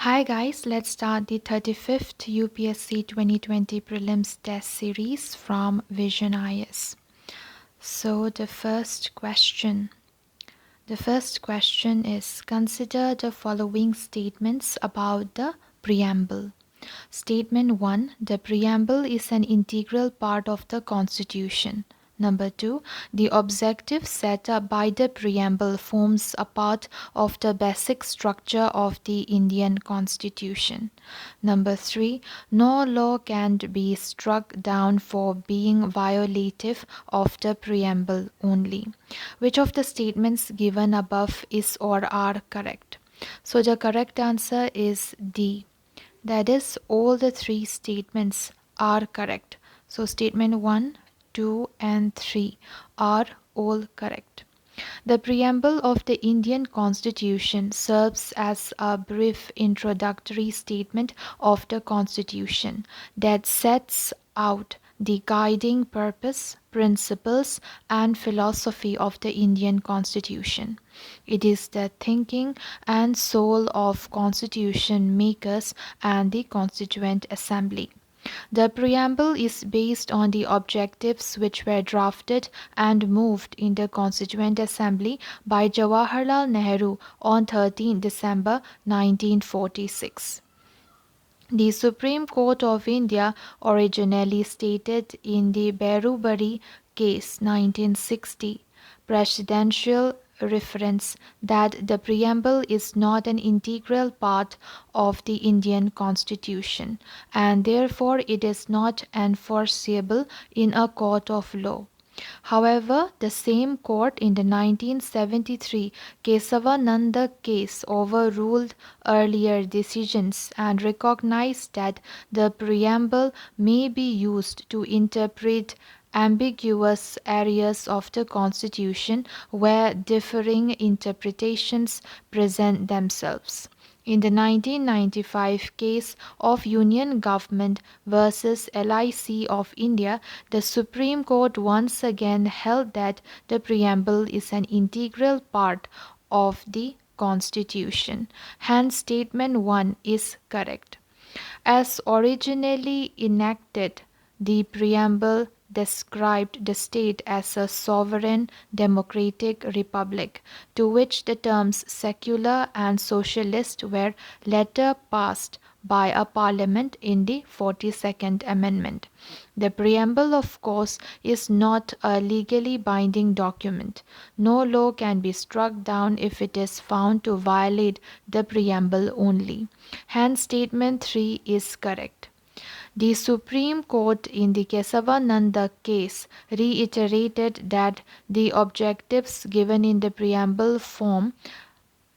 Hi guys, let's start the 35th UPSC 2020 Prelims test series from Vision IAS. So the first question is, consider the following statements about the Preamble. Statement 1. The Preamble is an integral part of the Constitution. Number 2. The objective set up by the Preamble forms a part of the basic structure of the Indian Constitution. Number 3. No law can be struck down for being violative of the Preamble only. Which of the statements given above is or are correct? So the correct answer is D. That is, all the three statements are correct. So statement 1, 2 and 3 are all correct. The preamble of the Indian Constitution serves as a brief introductory statement of the Constitution that sets out the guiding purpose, principles, and philosophy of the Indian Constitution. It is the thinking and soul of constitution makers and the Constituent Assembly. The preamble is based on the objectives which were drafted and moved in the Constituent Assembly by Jawaharlal Nehru on 13 December 1946. The Supreme Court of India originally stated in the Berubari case 1960 presidential reference that the preamble is not an integral part of the Indian Constitution and therefore it is not enforceable in a court of law. However, the same court in the 1973 Kesavananda case overruled earlier decisions and recognized that the preamble may be used to interpret ambiguous areas of the Constitution where differing interpretations present themselves. In the 1995 case of Union Government versus LIC of India, the Supreme Court once again held that the preamble is an integral part of the Constitution. Hence, statement 1 is correct. As originally enacted, the preamble described the state as a sovereign democratic republic, to which the terms secular and socialist were later passed by a parliament in the 42nd Amendment. The preamble, of course, is not a legally binding document. No law can be struck down if it is found to violate the preamble only. Hence, statement 3 is correct. The Supreme Court in the Kesavananda case reiterated that the objectives given in the preamble form.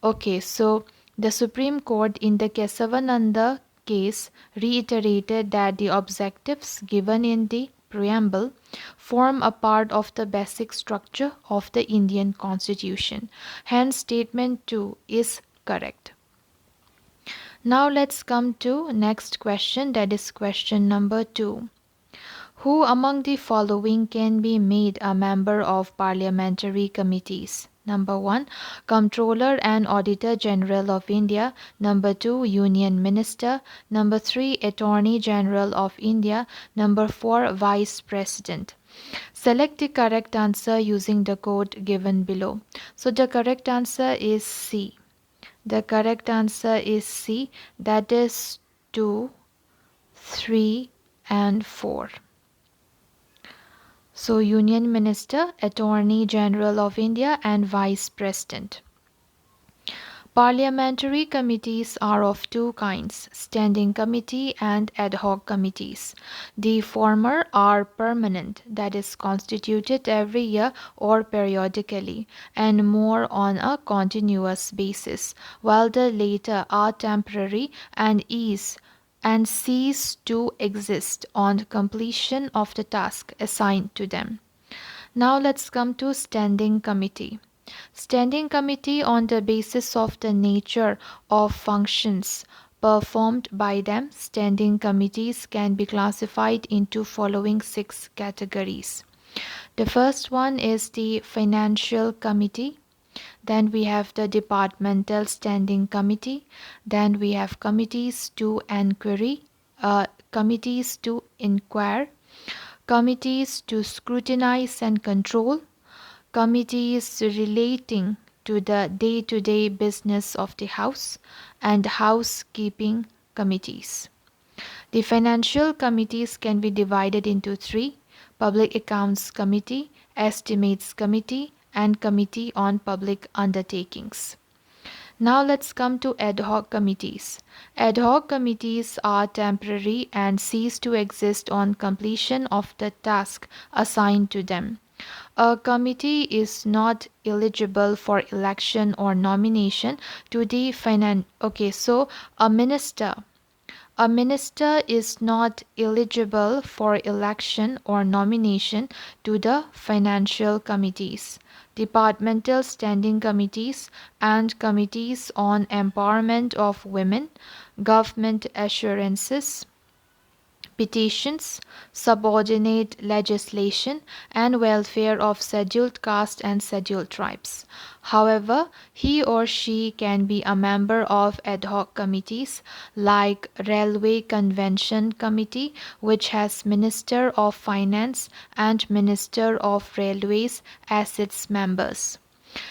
The Supreme Court in the Kesavananda case reiterated that the objectives given in the preamble form a part of the basic structure of the Indian Constitution. Hence, statement 2 is correct. Now let's come to next question, that is question number 2. Who among the following can be made a member of parliamentary committees? Number 1, Comptroller and Auditor General of India. Number 2, Union Minister. Number 3, Attorney General of India. Number 4, Vice President. Select the correct answer using the code given below. So the correct answer is C. The correct answer is C, that is 2, 3 and 4. So Union Minister, Attorney General of India and Vice President. Parliamentary committees are of two kinds, standing committee and ad hoc committees. The former are permanent, that is constituted every year or periodically, and more on a continuous basis, while the latter are temporary and cease to exist on completion of the task assigned to them. Now let's come to standing committee. Standing committee, on the basis of the nature of functions performed by them, standing committees can be classified into following 6 categories. The first one is the Financial Committee. Then we have the Departmental Standing Committee. Then we have committees to committees to inquire, committees to scrutinize and control, committees relating to the day-to-day business of the House, and housekeeping committees. The financial committees can be divided into three: Public Accounts Committee, Estimates Committee, and Committee on Public Undertakings. Now let's come to ad hoc committees. Ad hoc committees are temporary and cease to exist on completion of the task assigned to them. A committee is not eligible for election or nomination to the a minister is not eligible for election or nomination to the financial committees, departmental standing committees, and committees on empowerment of women, government assurances, petitions, subordinate legislation, and welfare of scheduled caste and scheduled tribes. However, he or she can be a member of ad hoc committees like Railway Convention Committee, which has Minister of Finance and Minister of Railways as its members.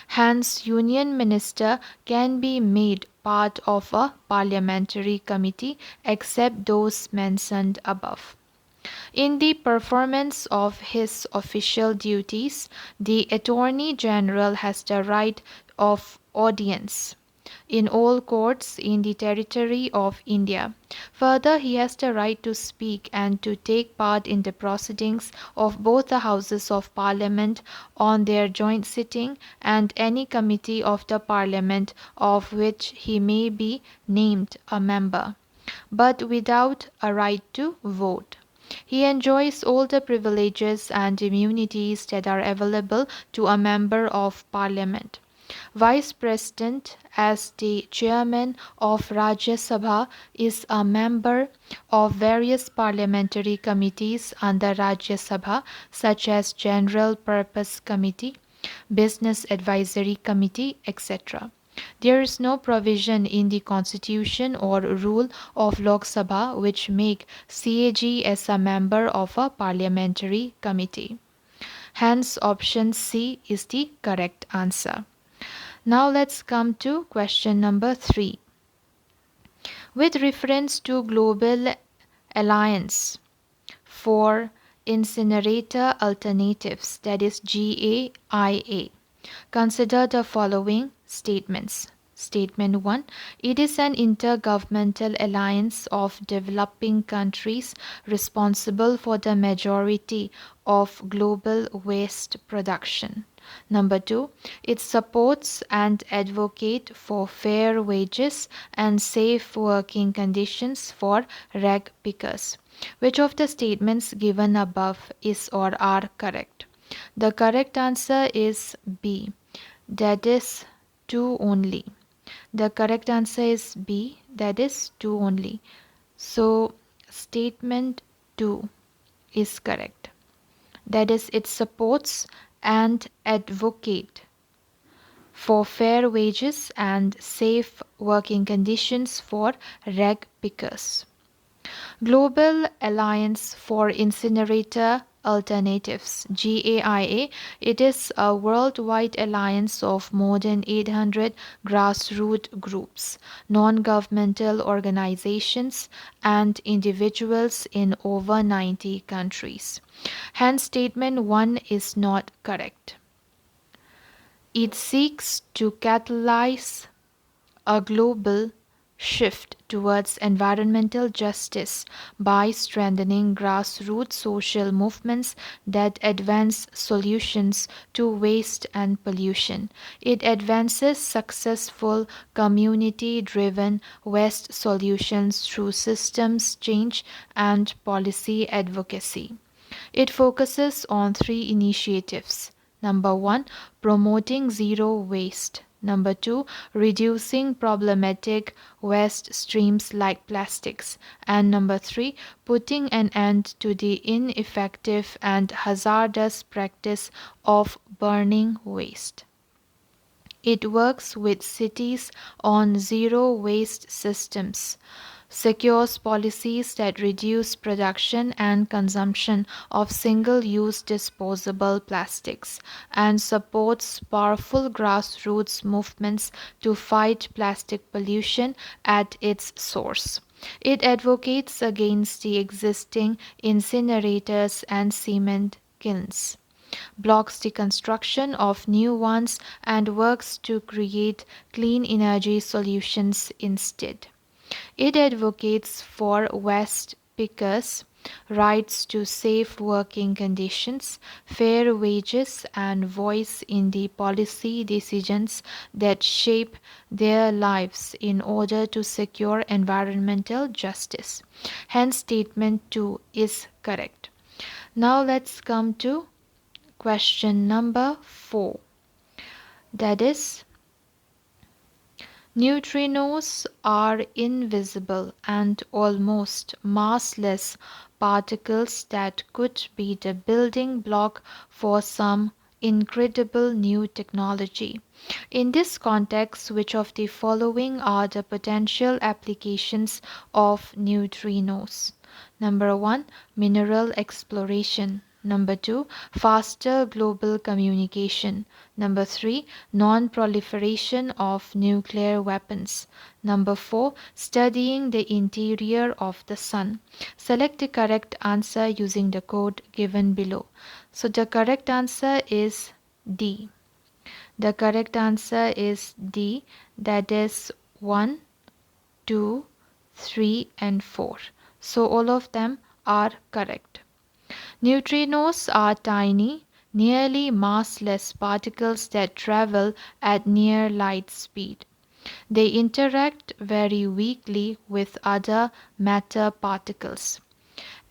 Hence, Union Minister can be made part of a parliamentary committee except those mentioned above. In the performance of his official duties, the Attorney General has the right of audience in all courts in the territory of India. Further, he has the right to speak and to take part in the proceedings of both the Houses of Parliament on their joint sitting and any committee of the Parliament of which he may be named a member, but without a right to vote. He enjoys all the privileges and immunities that are available to a member of Parliament. Vice President, as the chairman of Rajya Sabha, is a member of various parliamentary committees under Rajya Sabha, such as General Purpose Committee, Business Advisory Committee, etc. There is no provision in the constitution or rule of Lok Sabha which make CAG as a member of a parliamentary committee. Hence, option C is the correct answer. Now let's come to question number 3. With reference to Global Alliance for Incinerator Alternatives, that is GAIA, consider the following statements. Statement 1. It is an intergovernmental alliance of developing countries responsible for the majority of global waste production. Number 2, it supports and advocates for fair wages and safe working conditions for rag pickers. Which of the statements given above is or are correct? The correct answer is B. That is 2 only. The correct answer is B. That is 2 only. So, statement 2 is correct. That is, it supports and advocate for fair wages and safe working conditions for rag pickers. Global Alliance for Incinerator Alternatives, GAIA, it is a worldwide alliance of more than 800 grassroots groups, non-governmental organizations, and individuals in over 90 countries. Hence, statement 1 is not correct. It seeks to catalyze a global shift towards environmental justice by strengthening grassroots social movements that advance solutions to waste and pollution. It advances successful community-driven waste solutions through systems change and policy advocacy. It focuses on 3 initiatives. Number 1, promoting zero waste. Number 2, reducing problematic waste streams like plastics. And number 3, putting an end to the ineffective and hazardous practice of burning waste. It works with cities on zero waste systems, secures policies that reduce production and consumption of single-use disposable plastics, and supports powerful grassroots movements to fight plastic pollution at its source. It advocates against the existing incinerators and cement kilns, blocks the construction of new ones, and works to create clean energy solutions instead. It advocates for waste pickers' rights to safe working conditions, fair wages, and voice in the policy decisions that shape their lives in order to secure environmental justice. Hence, statement 2 is correct. Now, let's come to question number 4. That is, neutrinos are invisible and almost massless particles that could be the building block for some incredible new technology. In this context, which of the following are the potential applications of neutrinos? Number 1, mineral exploration. Number 2, faster global communication. Number 3, non-proliferation of nuclear weapons. Number 4, studying the interior of the sun. Select the correct answer using the code given below. So the correct answer is D. The correct answer is D, that is 1, 2, 3 and 4. So all of them are correct. Neutrinos are tiny, nearly massless particles that travel at near light speed. They interact very weakly with other matter particles.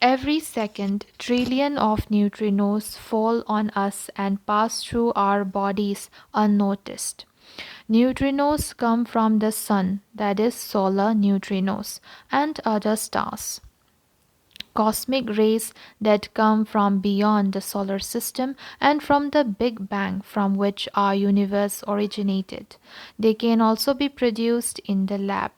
Every second, trillion of neutrinos fall on us and pass through our bodies unnoticed. Neutrinos come from the sun, that is solar neutrinos, and other stars. Cosmic rays that come from beyond the solar system and from the Big Bang from which our universe originated. They can also be produced in the lab.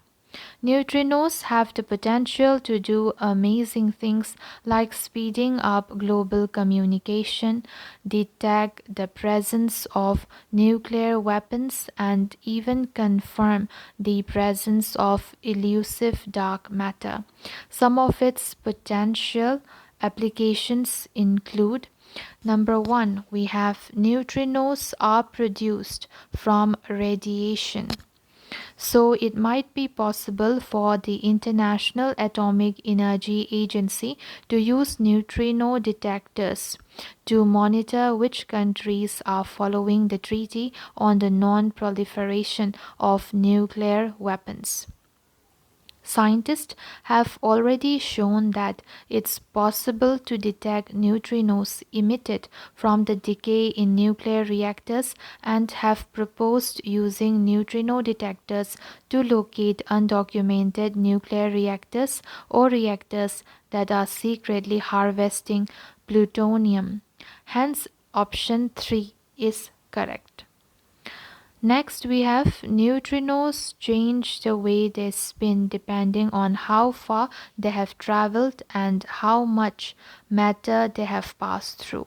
Neutrinos have the potential to do amazing things like speeding up global communication, detect the presence of nuclear weapons, and even confirm the presence of elusive dark matter. Some of its potential applications include: Number 1, we have neutrinos are produced from radiation. So it might be possible for the International Atomic Energy Agency to use neutrino detectors to monitor which countries are following the Treaty on the Non-Proliferation of Nuclear Weapons. Scientists have already shown that it's possible to detect neutrinos emitted from the decay in nuclear reactors and have proposed using neutrino detectors to locate undocumented nuclear reactors or reactors that are secretly harvesting plutonium. Hence, option 3 is correct. Next, we have neutrinos change the way they spin depending on how far they have traveled and how much matter they have passed through.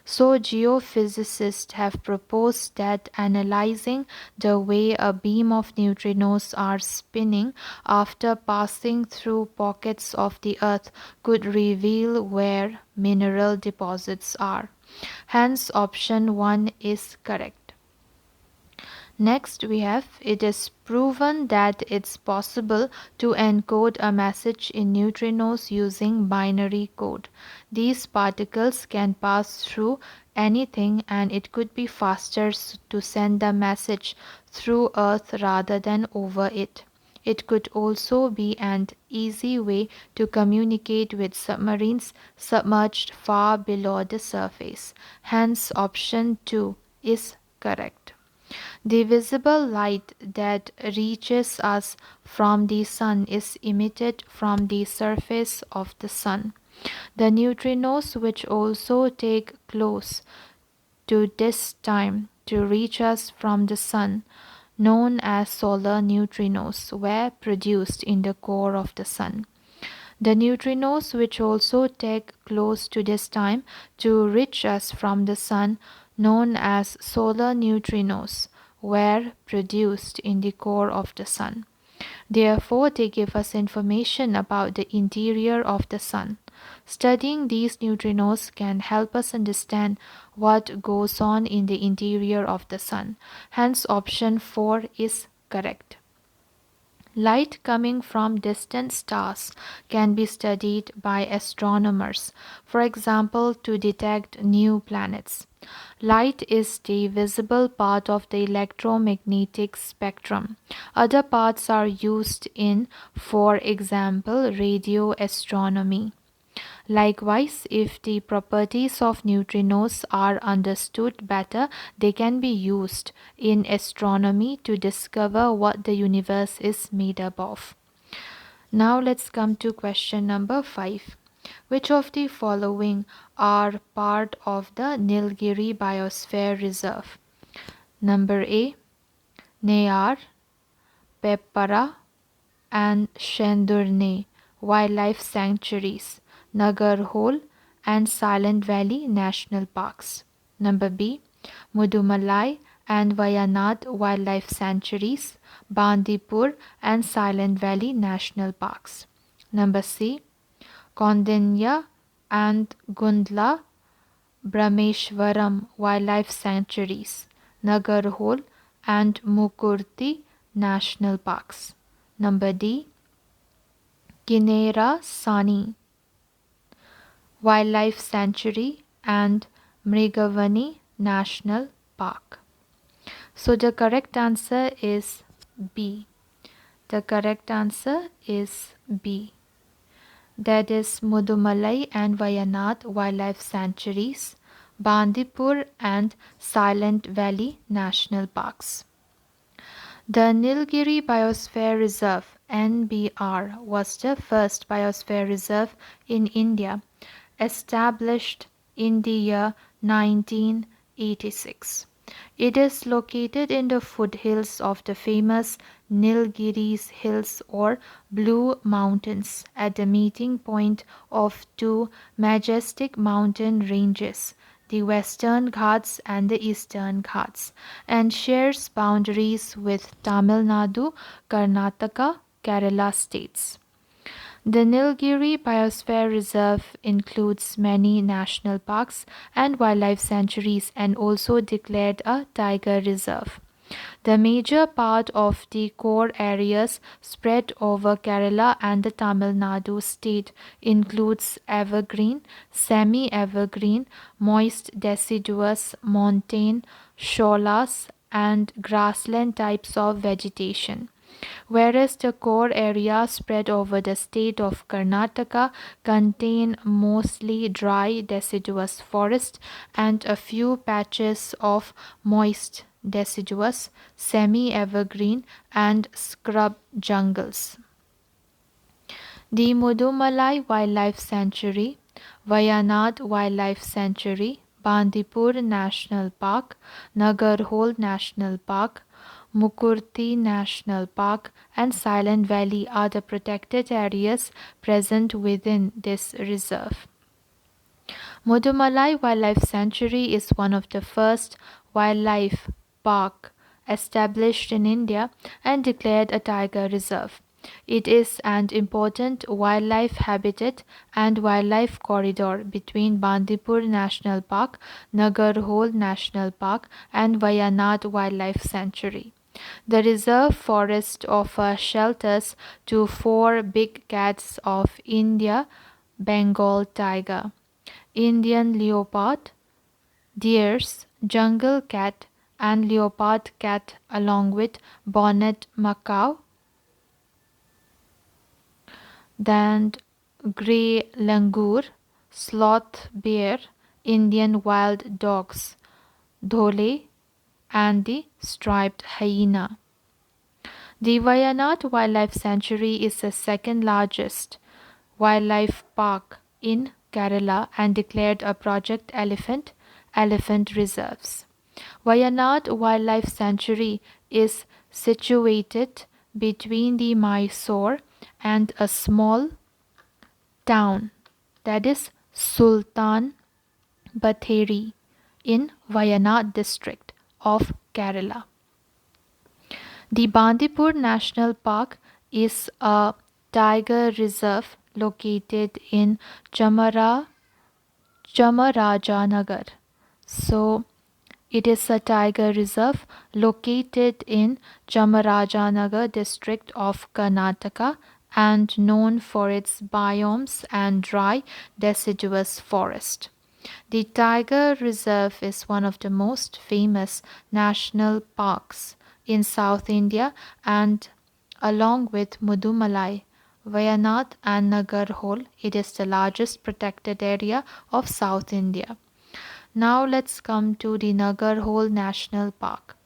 So, geophysicists have proposed that analyzing the way a beam of neutrinos are spinning after passing through pockets of the earth could reveal where mineral deposits are. Hence, option 1 is correct. Next, we have it is proven that it's possible to encode a message in neutrinos using binary code. These particles can pass through anything and it could be faster to send the message through Earth rather than over it. It could also be an easy way to communicate with submarines submerged far below the surface. Hence, option 2 is correct. The visible light that reaches us from the sun is emitted from the surface of the sun. The neutrinos, which also take close to this time to reach us from the sun, known as solar neutrinos, were produced in the core of the sun. The neutrinos, which also take close to this time to reach us from the sun, known as solar neutrinos, were produced in the core of the sun. Therefore, they give us information about the interior of the sun. Studying these neutrinos can help us understand what goes on in the interior of the sun. Hence, option 4 is correct. Light coming from distant stars can be studied by astronomers, for example, to detect new planets. Light is the visible part of the electromagnetic spectrum. Other parts are used in, for example, radio astronomy. Likewise, if the properties of neutrinos are understood better, they can be used in astronomy to discover what the universe is made up of. Now let's come to question number 5. Which of the following are part of the Nilgiri Biosphere Reserve? Number A, Nayar, Peppara and Shendurne Wildlife Sanctuaries, Nagarhole and Silent Valley National Parks. Number B, Mudumalai and Wayanad Wildlife Sanctuaries, Bandipur and Silent Valley National Parks. Number C, Kondinya and Gundla Brahmeshwaram Wildlife Sanctuaries, Nagarhole and Mukurti National Parks. Number D, Kinera Sani Wildlife Sanctuary and Mrigavani National Park. So the correct answer is B. The correct answer is B. That is Mudumalai and Wayanad Wildlife Sanctuaries, Bandipur and Silent Valley National Parks. The Nilgiri Biosphere Reserve (NBR) was the first biosphere reserve in India, established in the year 1986. It is located in the foothills of the famous Nilgiris Hills or Blue Mountains at the meeting point of two majestic mountain ranges, the Western Ghats and the Eastern Ghats, and shares boundaries with Tamil Nadu, Karnataka, Kerala states. The Nilgiri Biosphere Reserve includes many national parks and wildlife sanctuaries and also declared a tiger reserve. The major part of the core areas spread over Kerala and the Tamil Nadu state includes evergreen, semi-evergreen, moist deciduous, montane, sholas and grassland types of vegetation, whereas the core area spread over the state of Karnataka contain mostly dry deciduous forest and a few patches of moist deciduous, semi-evergreen and scrub jungles. The Mudumalai Wildlife Sanctuary, Wayanad Wildlife Sanctuary, Bandipur National Park, Nagarhole National Park, Mukurti National Park and Silent Valley are the protected areas present within this reserve. Mudumalai Wildlife Sanctuary is one of the first wildlife park established in India and declared a tiger reserve. It is an important wildlife habitat and wildlife corridor between Bandipur National Park, Nagarhole National Park and Wayanad Wildlife Sanctuary. The reserve forest offers shelters to 4 big cats of India: Bengal tiger, Indian leopard, deers, jungle cat and leopard cat along with bonnet macaw, then grey langur, sloth bear, Indian wild dogs, dhole and the striped hyena. The Wayanad Wildlife Sanctuary is the second largest wildlife park in Kerala and declared a Project Elephant reserves. Wayanad Wildlife Sanctuary is situated between the Mysore and a small town, that is Sultan Batheri in Wayanad district of Kerala. The Bandipur National Park is a tiger reserve located in Chamarajanagar. So it is a tiger reserve located in Chamarajanagar district of Karnataka and known for its biomes and dry deciduous forest. The tiger reserve is one of the most famous national parks in South India, and along with Mudumalai, Wayanad and Nagarhole, it is the largest protected area of South India. Now let's come to the Nagarhole National Park.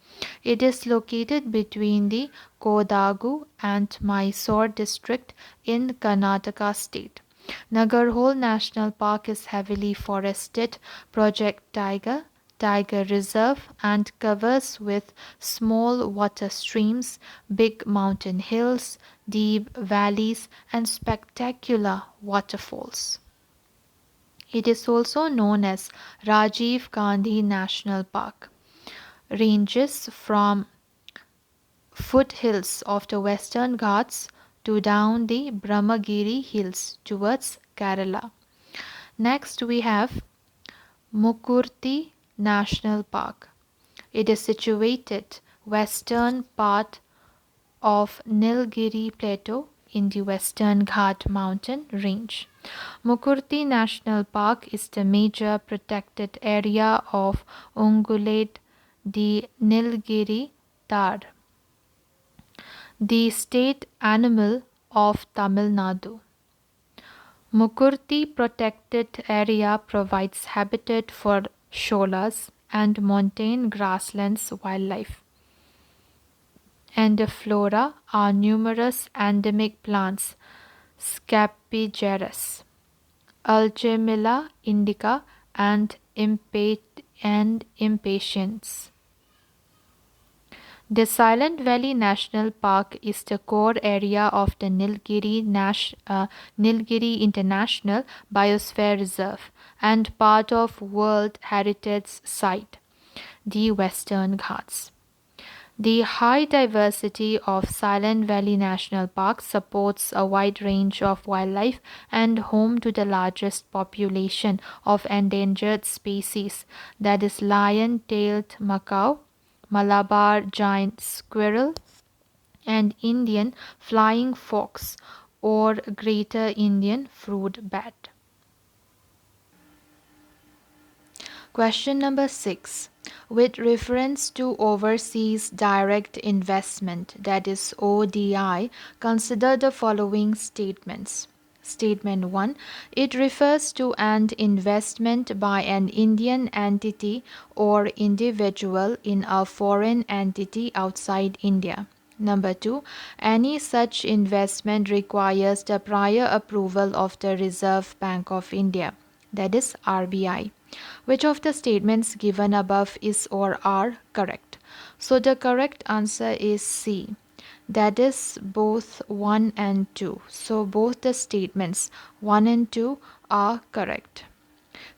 It is located between the Kodagu and Mysore district in Karnataka state. Nagarhole National Park is heavily forested, Project Tiger Reserve, and covers with small water streams, big mountain hills, deep valleys, and spectacular waterfalls. It is also known as Rajiv Gandhi National Park. Ranges from foothills of the Western Ghats to down the Brahmagiri hills towards Kerala. Next we have Mukurti National Park. It is situated western part of Nilgiri Plateau in the Western Ghat mountain range. Mukurti National Park is the major protected area of ungulate the Nilgiri tahr, the state animal of Tamil Nadu. Mukurti protected area provides habitat for sholas and montane grasslands wildlife. And the flora are numerous endemic plants, Scapigerus, Alchemilla indica, and impatiens. The Silent Valley National Park is the core area of the Nilgiri International Biosphere Reserve and part of World Heritage Site, the Western Ghats. The high diversity of Silent Valley National Park supports a wide range of wildlife and home to the largest population of endangered species, that is lion-tailed macaw, Malabar giant squirrel, and Indian flying fox or Greater Indian fruit bat. Question number 6. With reference to overseas direct investment, that is ODI, consider the following statements. Statement 1. It refers to an investment by an Indian entity or individual in a foreign entity outside India. Number 2. Any such investment requires the prior approval of the Reserve Bank of India, that is RBI. Which of the statements given above is or are correct? So the correct answer is C. That is both 1 and 2. So both the statements 1 and 2 are correct.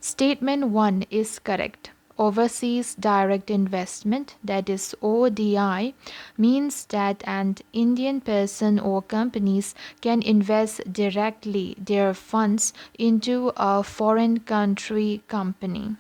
Statement 1 is correct. Overseas direct investment, that is ODI, means that an Indian person or companies can invest directly their funds into a foreign country company.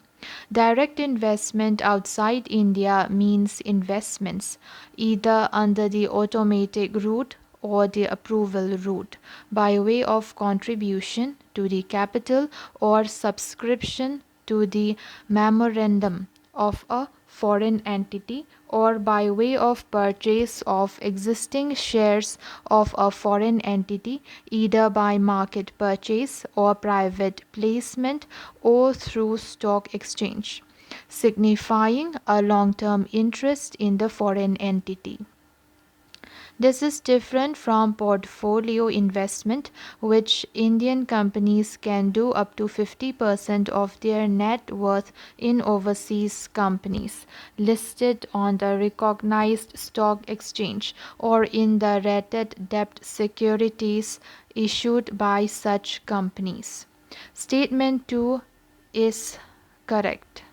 Direct investment outside India means investments either under the automatic route or the approval route by way of contribution to the capital or subscription to the memorandum of a foreign entity or by way of purchase of existing shares of a foreign entity either by market purchase or private placement or through stock exchange, signifying a long-term interest in the foreign entity. This is different from portfolio investment, which Indian companies can do up to 50% of their net worth in overseas companies listed on the recognized stock exchange or in the rated debt securities issued by such companies. Statement 2 is correct.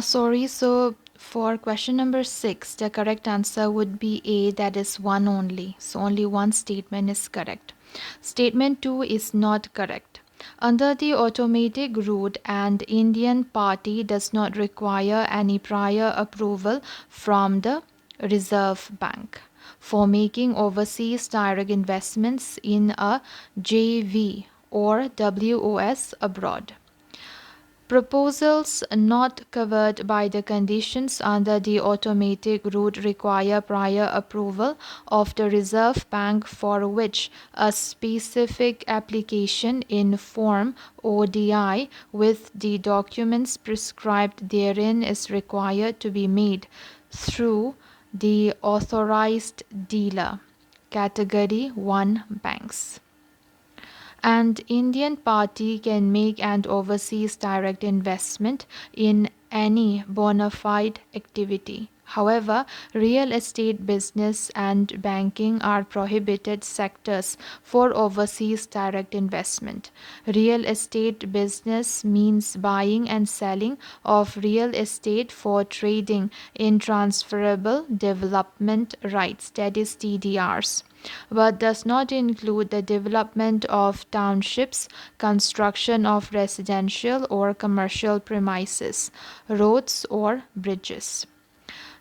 So for question number 6, the correct answer would be A, that is one only. So only one statement is correct. Statement 2 is not correct. Under the automatic route, an Indian party does not require any prior approval from the Reserve Bank for making overseas direct investments in a JV or WOS abroad. Proposals not covered by the conditions under the automatic route require prior approval of the Reserve Bank, for which a specific application in Form ODI with the documents prescribed therein is required to be made through the authorized dealer, Category 1 banks. An Indian party can make an overseas direct investment in any bona fide activity. However, real estate business and banking are prohibited sectors for overseas direct investment. Real estate business means buying and selling of real estate for trading in transferable development rights, that is TDRs, but does not include the development of townships, construction of residential or commercial premises, roads or bridges.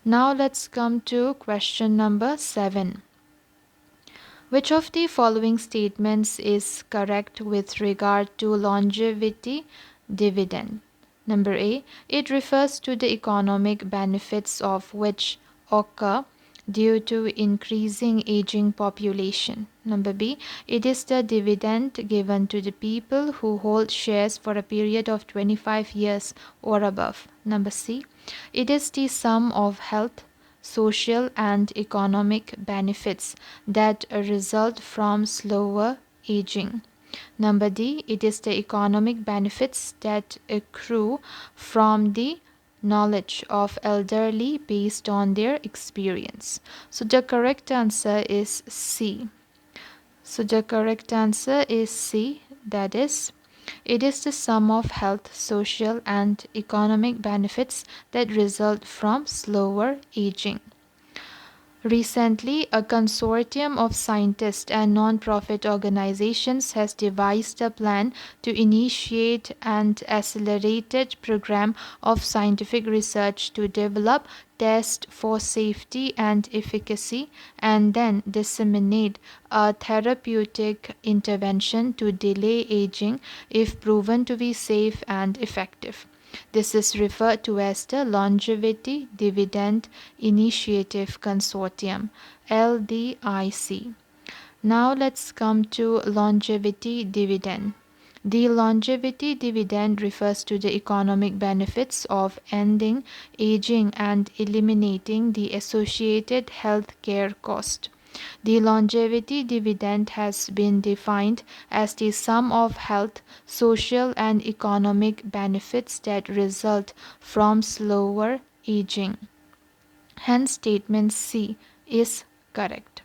Now let's come to question number 7. Which of the following statements is correct with regard to longevity dividend? Number A, it refers to the economic benefits of which occur due to increasing aging population. Number B, it is the dividend given to the people who hold shares for a period of 25 years or above. Number C, it is the sum of health, social and economic benefits that result from slower aging. Number D, it is the economic benefits that accrue from the knowledge of elderly based on their experience. So the correct answer is C. That is, it is the sum of health, social and economic benefits that result from slower aging. Recently, a consortium of scientists and non-profit organizations has devised a plan to initiate an accelerated program of scientific research to develop, test for safety and efficacy, and then disseminate a therapeutic intervention to delay aging if proven to be safe and effective. This is referred to as the Longevity Dividend Initiative Consortium, LDIC. Now let's come to longevity dividend. The longevity dividend refers to the economic benefits of ending aging and eliminating the associated health care cost. The longevity dividend has been defined as the sum of health, social and economic benefits that result from slower aging. Hence, statement C is correct.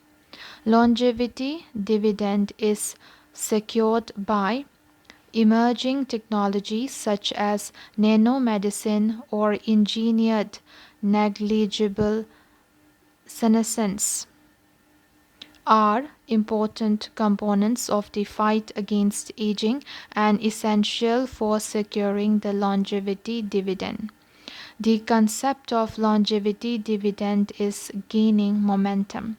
Longevity dividend is secured by emerging technologies such as nanomedicine or engineered negligible senescence are important components of the fight against aging and essential for securing the longevity dividend. The concept of longevity dividend is gaining momentum.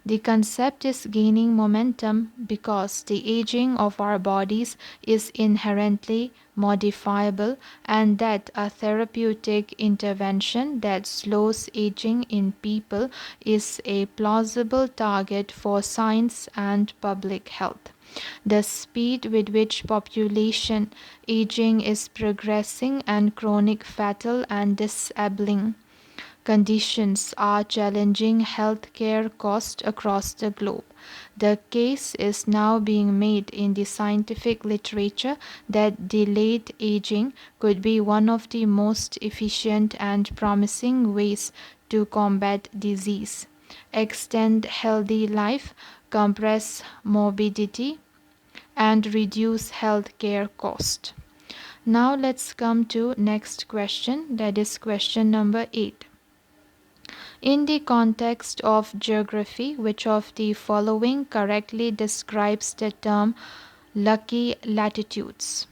The concept is gaining momentum because the aging of our bodies is inherently modifiable, and that a therapeutic intervention that slows aging in people is a plausible target for science and public health. The speed with which population aging is progressing and chronic fatal and disabling conditions are challenging healthcare costs across the globe. The case is now being made in the scientific literature that delayed aging could be one of the most efficient and promising ways to combat disease, extend healthy life, compress morbidity, and reduce healthcare cost. Now let's come to next question, that is question number 8. In the context of geography, which of the following correctly describes the term lucky latitudes?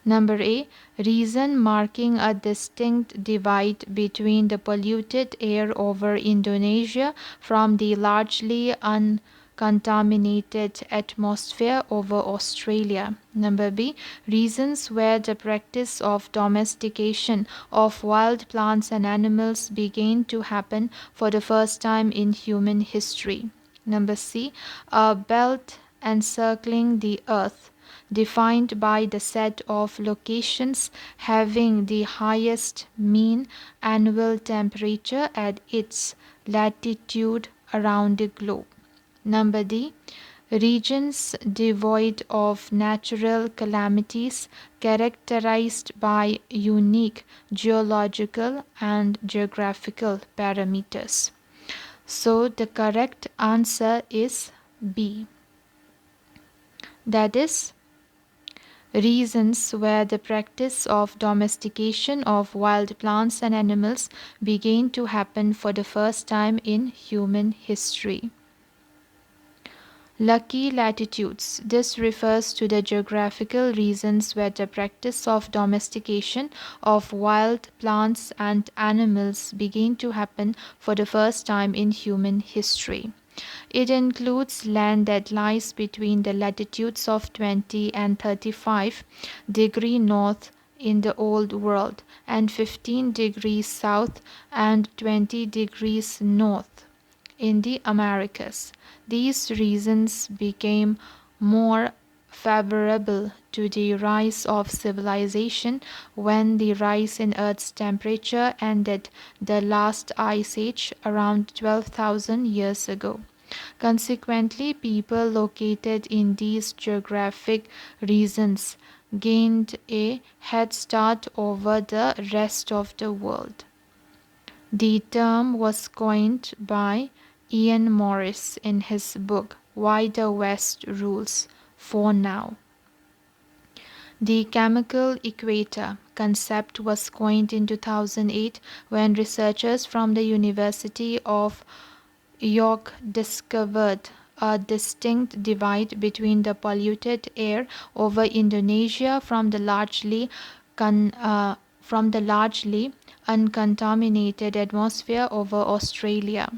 Number A, region marking a distinct divide between the polluted air over Indonesia from the largely uncontaminated atmosphere over Australia. Number B, regions where the practice of domestication of wild plants and animals began to happen for the first time in human history. Number C, a belt encircling the earth, defined by the set of locations having the highest mean annual temperature at its latitude around the globe. Number D, regions devoid of natural calamities characterized by unique geological and geographical parameters. So the correct answer is B. That is, regions where the practice of domestication of wild plants and animals began to happen for the first time in human history. Lucky latitudes. This refers to the geographical regions where the practice of domestication of wild plants and animals began to happen for the first time in human history. It includes land that lies between the latitudes of 20 and 35 degrees north in the Old World and 15 degrees south and 20 degrees north in the Americas. These regions became more favorable to the rise of civilization when the rise in Earth's temperature ended the last ice age around 12,000 years ago. Consequently, people located in these geographic regions gained a head start over the rest of the world. The term was coined by Ian Morris in his book Why the West Rules for Now. The chemical equator concept was coined in 2008 when researchers from the University of York discovered a distinct divide between the polluted air over Indonesia from the largely uncontaminated atmosphere over Australia.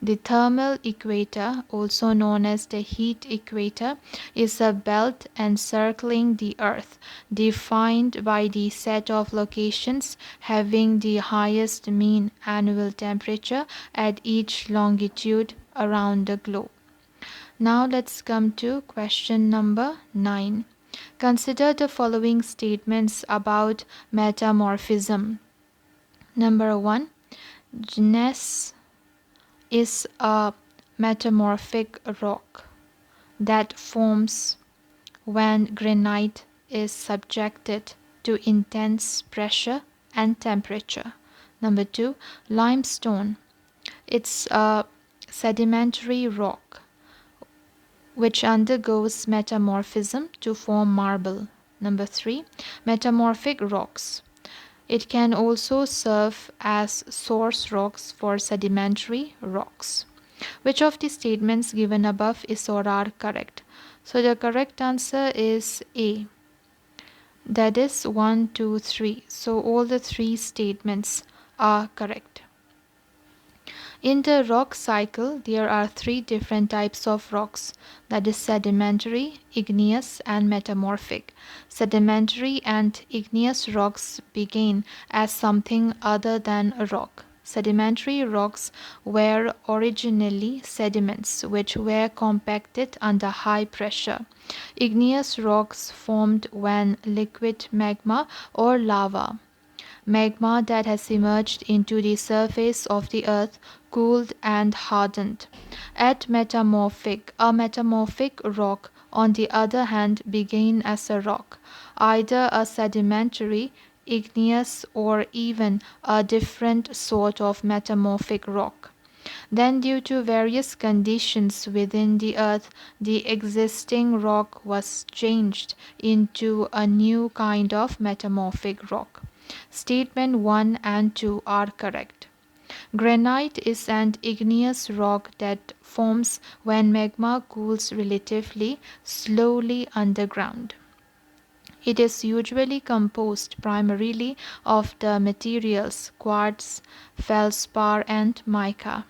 The thermal equator, also known as the heat equator, is a belt encircling the Earth, defined by the set of locations having the highest mean annual temperature at each longitude around the globe. Now let's come to question number 9. Consider the following statements about metamorphism. Number 1. Gneiss is a metamorphic rock that forms when granite is subjected to intense pressure and temperature. Number 2, limestone. It's a sedimentary rock which undergoes metamorphism to form marble. Number 3, metamorphic rocks. It can also serve as source rocks for sedimentary rocks. Which of the statements given above is or are correct? So the correct answer is A. That is 1, 2, 3. So all the 3 statements are correct. In the rock cycle, there are 3 different types of rocks, that is sedimentary, igneous, and metamorphic. Sedimentary and igneous rocks begin as something other than a rock. Sedimentary rocks were originally sediments which were compacted under high pressure. Igneous rocks formed when liquid magma or lava magma that has emerged into the surface of the earth, cooled and hardened. A metamorphic rock, on the other hand, began as a rock, either a sedimentary, igneous, or even a different sort of metamorphic rock. Then, due to various conditions within the earth, the existing rock was changed into a new kind of metamorphic rock. Statement 1 and 2 are correct. Granite is an igneous rock that forms when magma cools relatively slowly underground. It is usually composed primarily of the materials quartz, feldspar, and mica.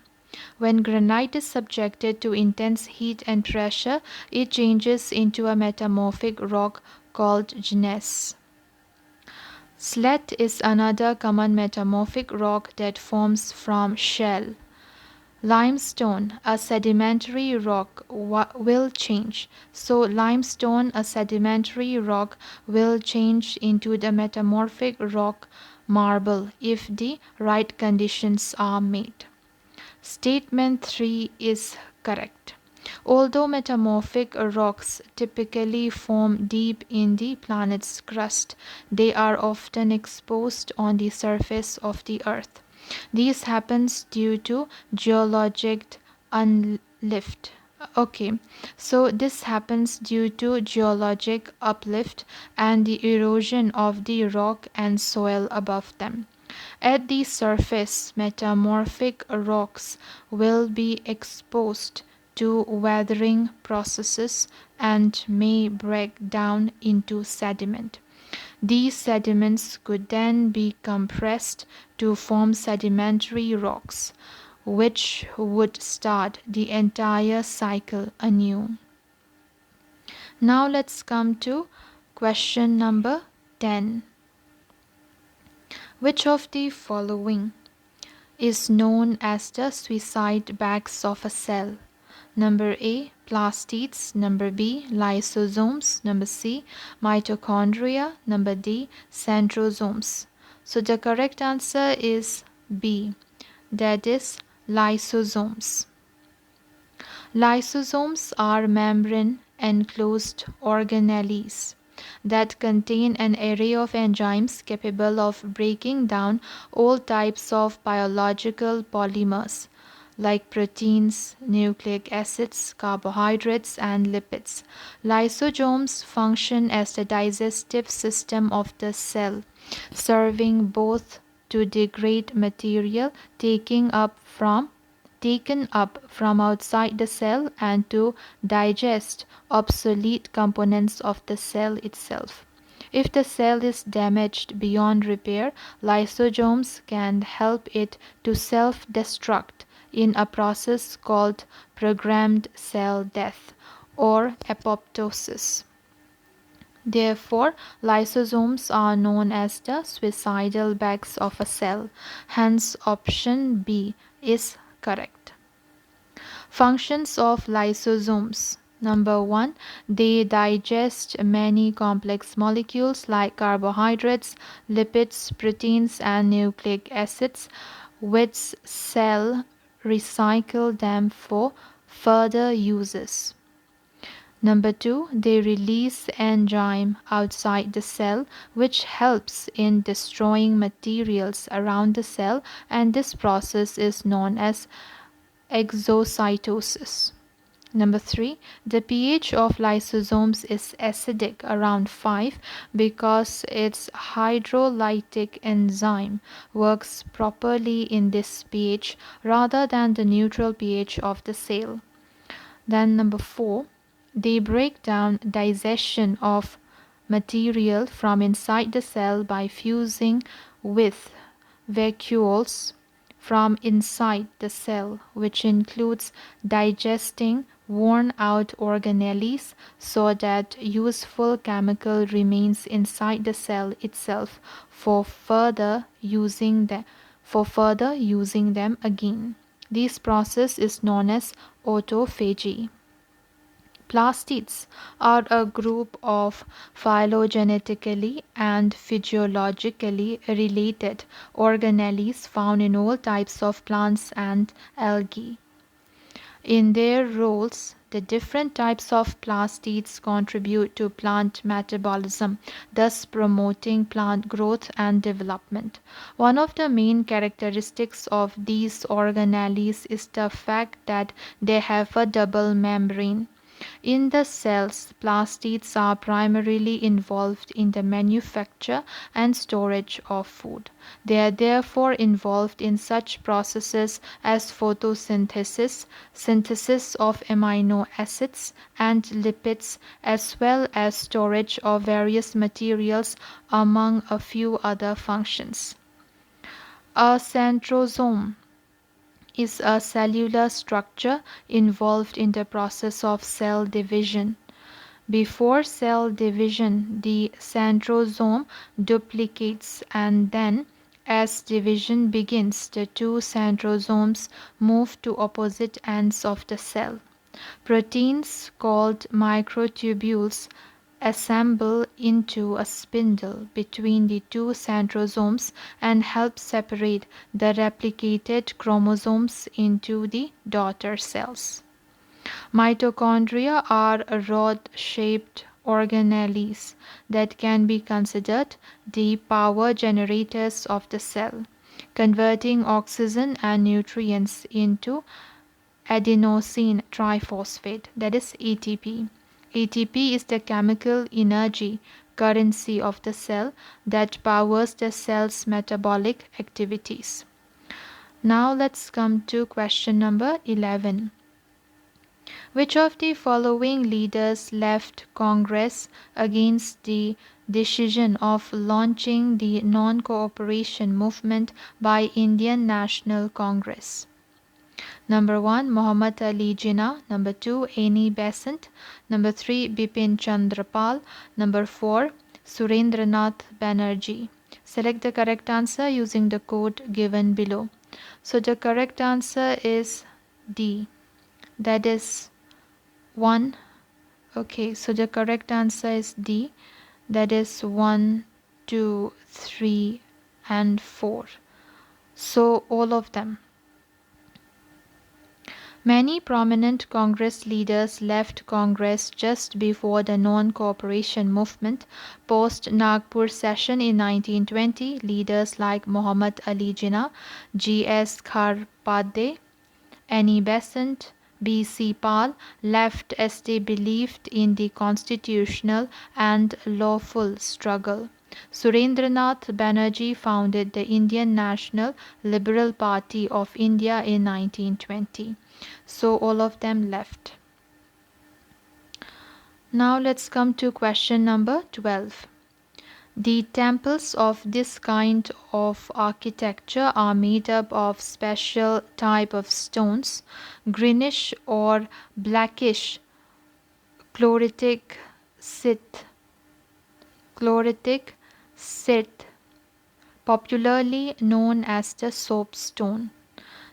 When granite is subjected to intense heat and pressure, it changes into a metamorphic rock called gneiss. Slate is another common metamorphic rock that forms from shale. Limestone, a sedimentary rock, will change. So, limestone, a sedimentary rock, will change into the metamorphic rock marble if the right conditions are made. Statement 3 is correct. Although metamorphic rocks typically form deep in the planet's crust, they are often exposed on the surface of the Earth. This happens due to geologic uplift. Okay, so this happens due to geologic uplift and the erosion of the rock and soil above them. At the surface, metamorphic rocks will be exposed to weathering processes and may break down into sediment. These sediments could then be compressed to form sedimentary rocks, which would start the entire cycle anew. Now let's come to question number 10. Which of the following is known as the suicide bags of a cell? Number A, plastids. Number B, lysosomes. Number C, mitochondria. Number D, centrosomes. So the correct answer is B, that is lysosomes. Lysosomes are membrane enclosed organelles that contain an array of enzymes capable of breaking down all types of biological polymers like proteins, nucleic acids, carbohydrates, and lipids. Lysosomes function as the digestive system of the cell, serving both to degrade material taken up from outside the cell and to digest obsolete components of the cell itself. If the cell is damaged beyond repair, lysosomes can help it to self-destruct in a process called programmed cell death or apoptosis. Therefore, lysosomes are known as the suicidal bags of a cell. Hence, option B is correct. Functions of lysosomes. Number 1, they digest many complex molecules like carbohydrates, lipids, proteins, and nucleic acids, which cell recycle them for further uses. Number 2, they release enzyme outside the cell which helps in destroying materials around the cell, and this process is known as exocytosis. Number 3, the pH of lysosomes is acidic around 5 because its hydrolytic enzyme works properly in this pH rather than the neutral pH of the cell. Then number 4, they break down digestion of material from inside the cell by fusing with vacuoles from inside the cell, which includes digesting worn out organelles so that useful chemical remains inside the cell itself for further using them again. This process is known as autophagy. Plastids are a group of phylogenetically and physiologically related organelles found in all types of plants and algae. In their roles, the different types of plastids contribute to plant metabolism, thus promoting plant growth and development. One of the main characteristics of these organelles is the fact that they have a double membrane. In the cells, plastids are primarily involved in the manufacture and storage of food. They are therefore involved in such processes as photosynthesis, synthesis of amino acids and lipids, as well as storage of various materials, among a few other functions. A centrosome is a cellular structure involved in the process of cell division. Before cell division, the centrosome duplicates, and then, as division begins, the two centrosomes move to opposite ends of the cell. Proteins called microtubules assemble into a spindle between the two centrosomes and help separate the replicated chromosomes into the daughter cells. Mitochondria are rod-shaped organelles that can be considered the power generators of the cell, converting oxygen and nutrients into adenosine triphosphate, that is ATP. ATP is the chemical energy currency of the cell that powers the cell's metabolic activities. Now let's come to question number 11. Which of the following leaders left Congress against the decision of launching the non-cooperation movement by Indian National Congress? Number 1, Muhammad Ali Jinnah. Number 2, Annie Besant. Number 3, Bipin Chandra Pal. Number 4, Surendranath Banerjee. Select the correct answer using the code given below. So the correct answer is D. That is 1. Okay, so the correct answer is D. That is 1, 2, 3, and 4. So all of them. Many prominent Congress leaders left Congress just before the non-cooperation movement. Post-Nagpur session in 1920, leaders like Muhammad Ali Jinnah, G.S. Kharpadde, Annie Besant, B.C. Pal left as they believed in the constitutional and lawful struggle. Surendranath Banerjee founded the Indian National Liberal Party of India in 1920. So all of them left. Now let's come to question number 12. The temples of this kind of architecture are made up of special type of stones, greenish or blackish chloritic sit, popularly known as the soapstone.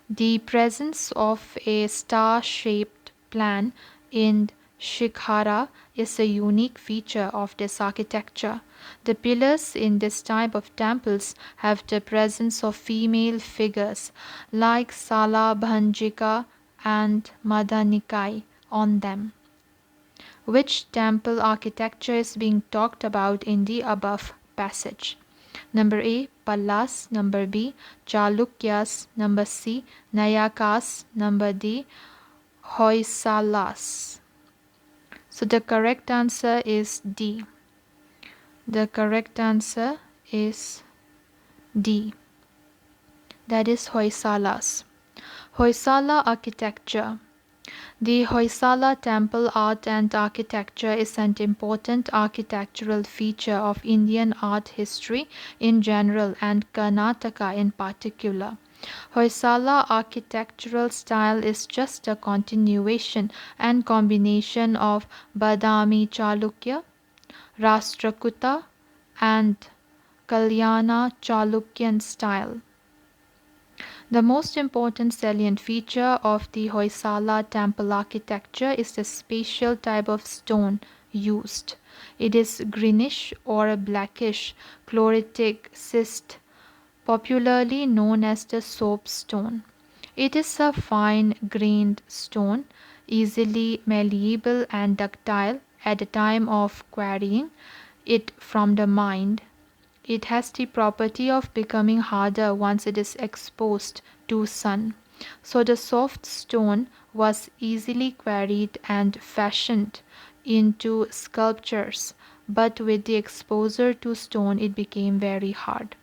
The presence of a star-shaped plan in Shikhara is a unique feature of this architecture. The pillars in this type of temples have the presence of female figures like Salabhanjika and Madanikai on them. Which temple architecture is being talked about in the above passage? Number A, Pallas. Number B, Chalukyas. Number C, Nayakas. Number D, Hoysalas. So the correct answer is D. The correct answer is D. That is Hoysalas. Hoysala architecture. The Hoysala temple art and architecture is an important architectural feature of Indian art history in general and Karnataka in particular. Hoysala architectural style is just a continuation and combination of Badami Chalukya, Rashtrakuta, and Kalyana Chalukyan style. The most important salient feature of the Hoysala temple architecture is the special type of stone used. It is greenish or blackish chloritic schist, popularly known as the soapstone. It is a fine-grained stone, easily malleable and ductile at the time of quarrying it from the mine. It has the property of becoming harder once it is exposed to sun. So the soft stone was easily quarried and fashioned into sculptures, but with the exposure to stone it became very hard.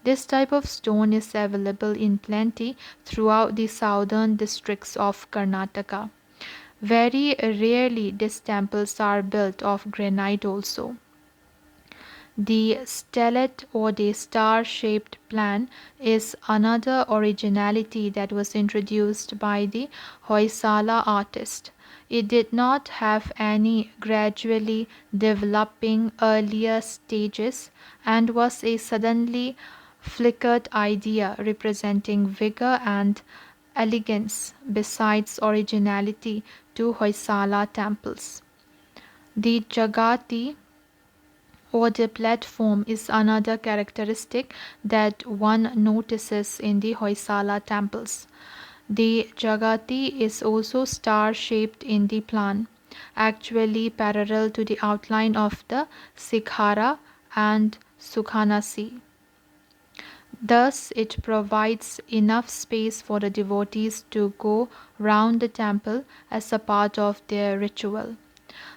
This type of stone is available in plenty throughout the southern districts of Karnataka. Very rarely these temples are built of granite also. The stellate or the star-shaped plan is another originality that was introduced by the Hoysala artist. It did not have any gradually developing earlier stages and was a suddenly flickered idea representing vigor and elegance besides originality to Hoysala temples. The Jagati or the platform is another characteristic that one notices in the Hoysala temples. The Jagati is also star-shaped in the plan, actually parallel to the outline of the Sikhara and Sukhanasi. Thus, it provides enough space for the devotees to go round the temple as a part of their ritual.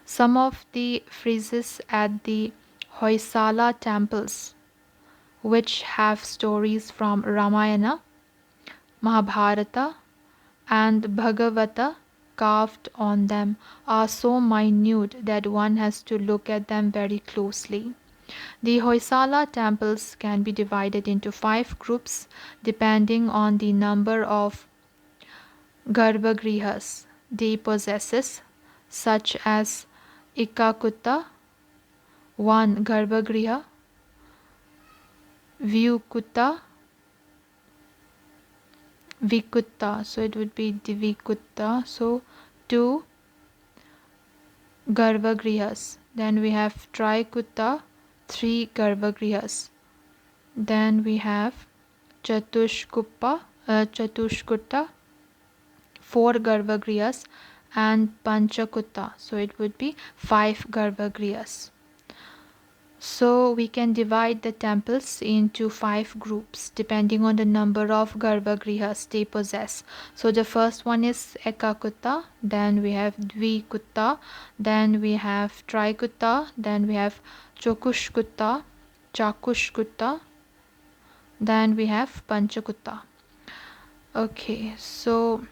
Some of the friezes at the Hoysala temples, which have stories from Ramayana, Mahabharata, and Bhagavata carved on them, are so minute that one has to look at them very closely. The Hoysala temples can be divided into 5 groups depending on the number of garbhagrihas they possess, such as Ikakutta, 1 garbhagriha, Vyukutta, Vikutta, so it would be Divikutta, so 2 garbhagrihas. Then we have Trikutta, 3 garbhagrihas. Then we have Chatushkutta, 4 garbhagrihas, and Panchakutta, so it would be 5 garbhagrihas. So we can divide the temples into 5 groups depending on the number of garbhagrihas they possess. So the first one is Ekakutta, then we have Dvikutta, then we have Trikutta, then we have Chakushkutta, then we have Panchakutta. Okay, so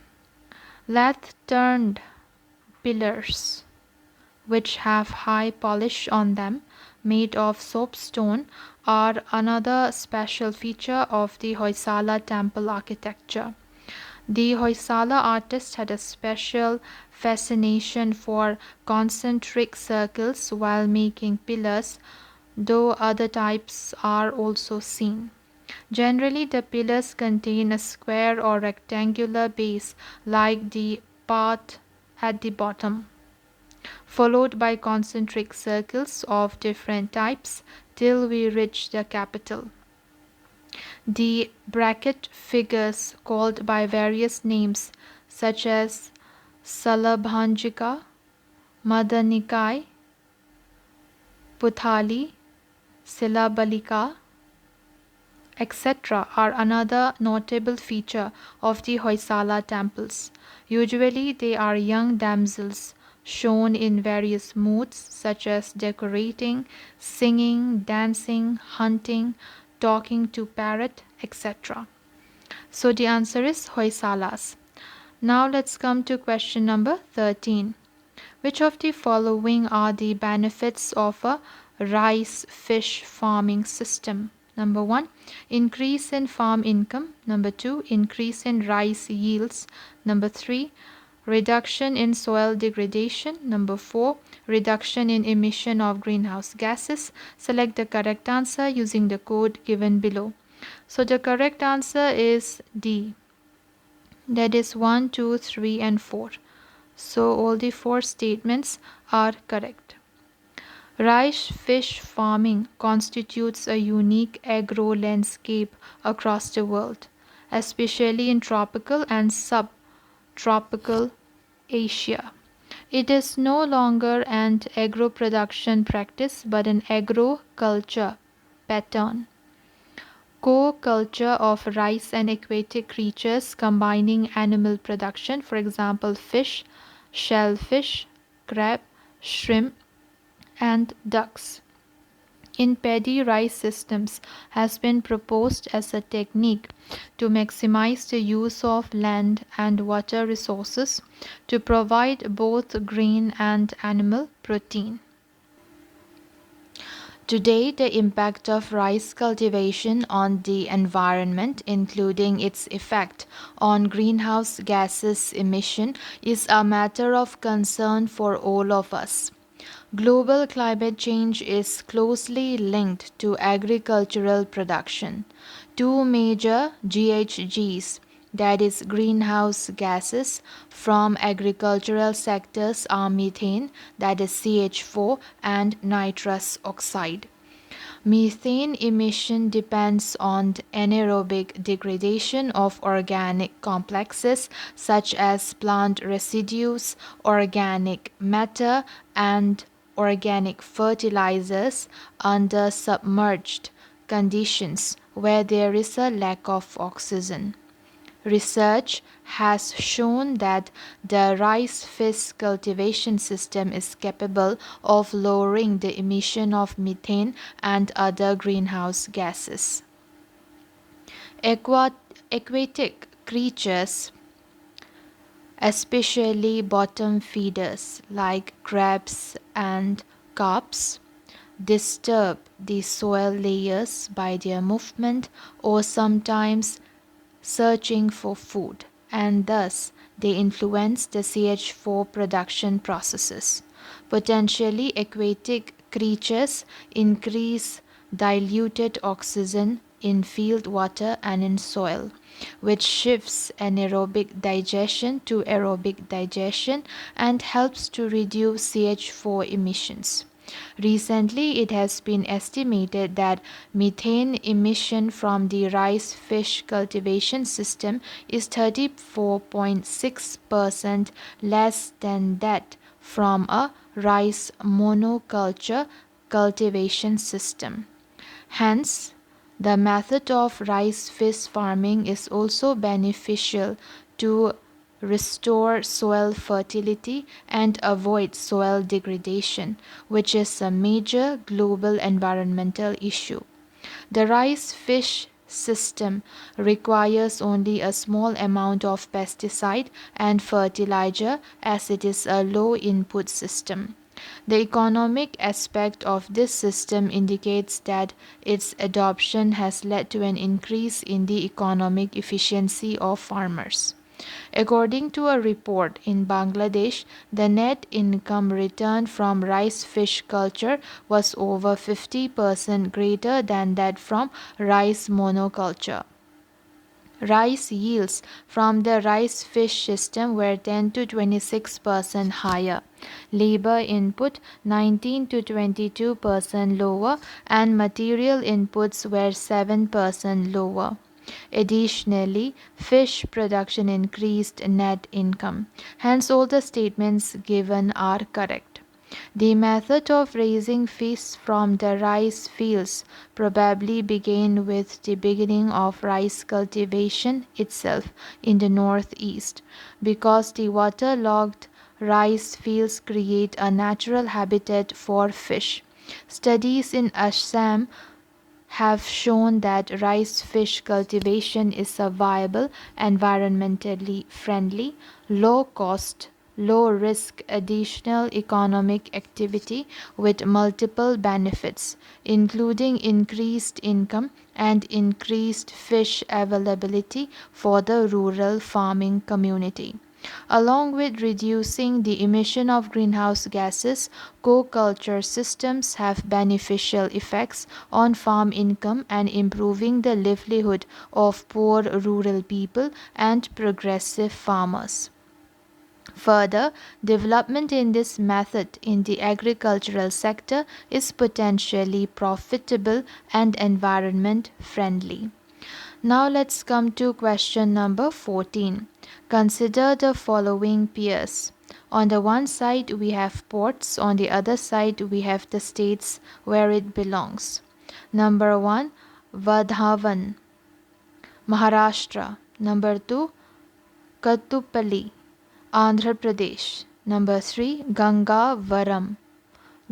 lath-turned pillars which have high polish on them, made of soapstone, are another special feature of the Hoysala temple architecture. The Hoysala artist had a special fascination for concentric circles while making pillars, though other types are also seen. Generally, the pillars contain a square or rectangular base like the part at the bottom, followed by concentric circles of different types till we reach the capital. The bracket figures, called by various names such as Salabhanjika, Madanikai, Puthali, Silabalika, etc., are another notable feature of the Hoysala temples. Usually they are young damsels shown in various moods such as decorating, singing, dancing, hunting, talking to parrot, etc. So the answer is Hoysalas. Now let's come to question number 13. Which of the following are the benefits of a rice fish farming system? Number 1, increase in farm income. Number 2, increase in rice yields. Number 3, reduction in soil degradation. Number 4, reduction in emission of greenhouse gases. Select the correct answer using the code given below. So the correct answer is D. That is 1, 2, 3, and 4. So all the 4 statements are correct. Rice fish farming constitutes a unique agro-landscape across the world, especially in tropical and subtropical Asia. It is no longer an agro-production practice but an agro-culture pattern. Co-culture of rice and aquatic creatures combining animal production, for example fish, shellfish, crab, shrimp, and ducks, in paddy rice systems has been proposed as a technique to maximize the use of land and water resources to provide both grain and animal protein. Today, the impact of rice cultivation on the environment, including its effect on greenhouse gases emission, is a matter of concern for all of us. Global climate change is closely linked to agricultural production. Two major GHGs, that is greenhouse gases from agricultural sectors, are methane, that is CH4, and nitrous oxide. Methane emission depends on anaerobic degradation of organic complexes such as plant residues, organic matter, and organic fertilizers under submerged conditions where there is a lack of oxygen. Research has shown that the rice fish cultivation system is capable of lowering the emission of methane and other greenhouse gases. Aquatic creatures, especially bottom feeders like crabs and carps, disturb the soil layers by their movement or sometimes searching for food, and thus they influence the CH4 production processes. Potentially, aquatic creatures increase diluted oxygen in field water and in soil, which shifts anaerobic digestion to aerobic digestion and helps to reduce CH4 emissions. Recently, it has been estimated that methane emission from the rice fish cultivation system is 34.6% less than that from a rice monoculture cultivation system. Hence, the method of rice fish farming is also beneficial to restore soil fertility and avoid soil degradation, which is a major global environmental issue. The rice fish system requires only a small amount of pesticide and fertilizer as it is a low input system. The economic aspect of this system indicates that its adoption has led to an increase in the economic efficiency of farmers. According to a report in Bangladesh, the net income return from rice fish culture was over 50% greater than that from rice monoculture. Rice yields from the rice fish system were 10 to 26% higher, labor input 19 to 22% lower, and material inputs were 7% lower. Additionally, fish production increased net income. Hence, all the statements given are correct. The method of raising fish from the rice fields probably began with the beginning of rice cultivation itself in the northeast, because the waterlogged rice fields create a natural habitat for fish. Studies in Assam have shown that rice fish cultivation is a viable, environmentally friendly, low cost, low risk additional economic activity with multiple benefits, including increased income and increased fish availability for the rural farming community. Along with reducing the emission of greenhouse gases, co-culture systems have beneficial effects on farm income and improving the livelihood of poor rural people and progressive farmers. Further, development in this method in the agricultural sector is potentially profitable and environment friendly. Now let's come to question number 14. Consider the following pairs. On the one side we have ports, on the other side we have the states where it belongs. Number 1, Vadhavan, Maharashtra. Number 2, Kathu, Andhra Pradesh. Number 3, Gangavaram,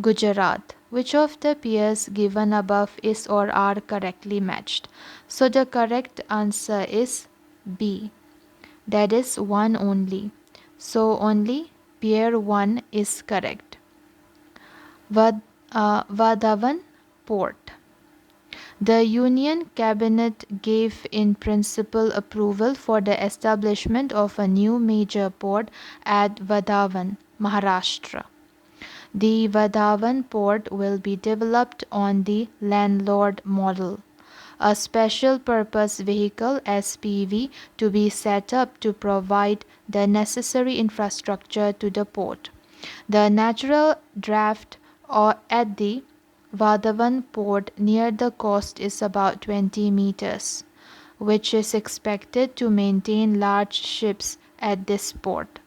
Gujarat. Which of the pairs given above is or are correctly matched? So the correct answer is B. That is one only. So only pair 1 is correct. Vadhavan Port. The Union Cabinet gave in principle approval for the establishment of a new major port at Vadhavan, Maharashtra. The Vadhavan port will be developed on the landlord model, a special purpose vehicle SPV to be set up to provide the necessary infrastructure to the port. The natural draft at the Vadhavan port near the coast is about 20 meters, which is expected to maintain large ships at this port.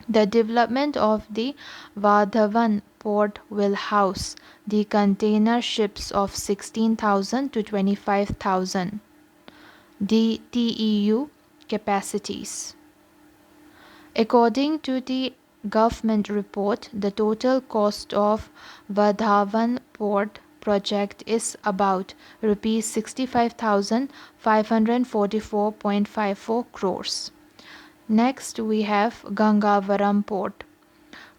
The development of the Vadhavan port will house the container ships of 16,000 to 25,000 the TEU capacities. According to the government report, the total cost of Vadhavan port project is about rupees 65,544.54 crores. Next we have Gangavaram port.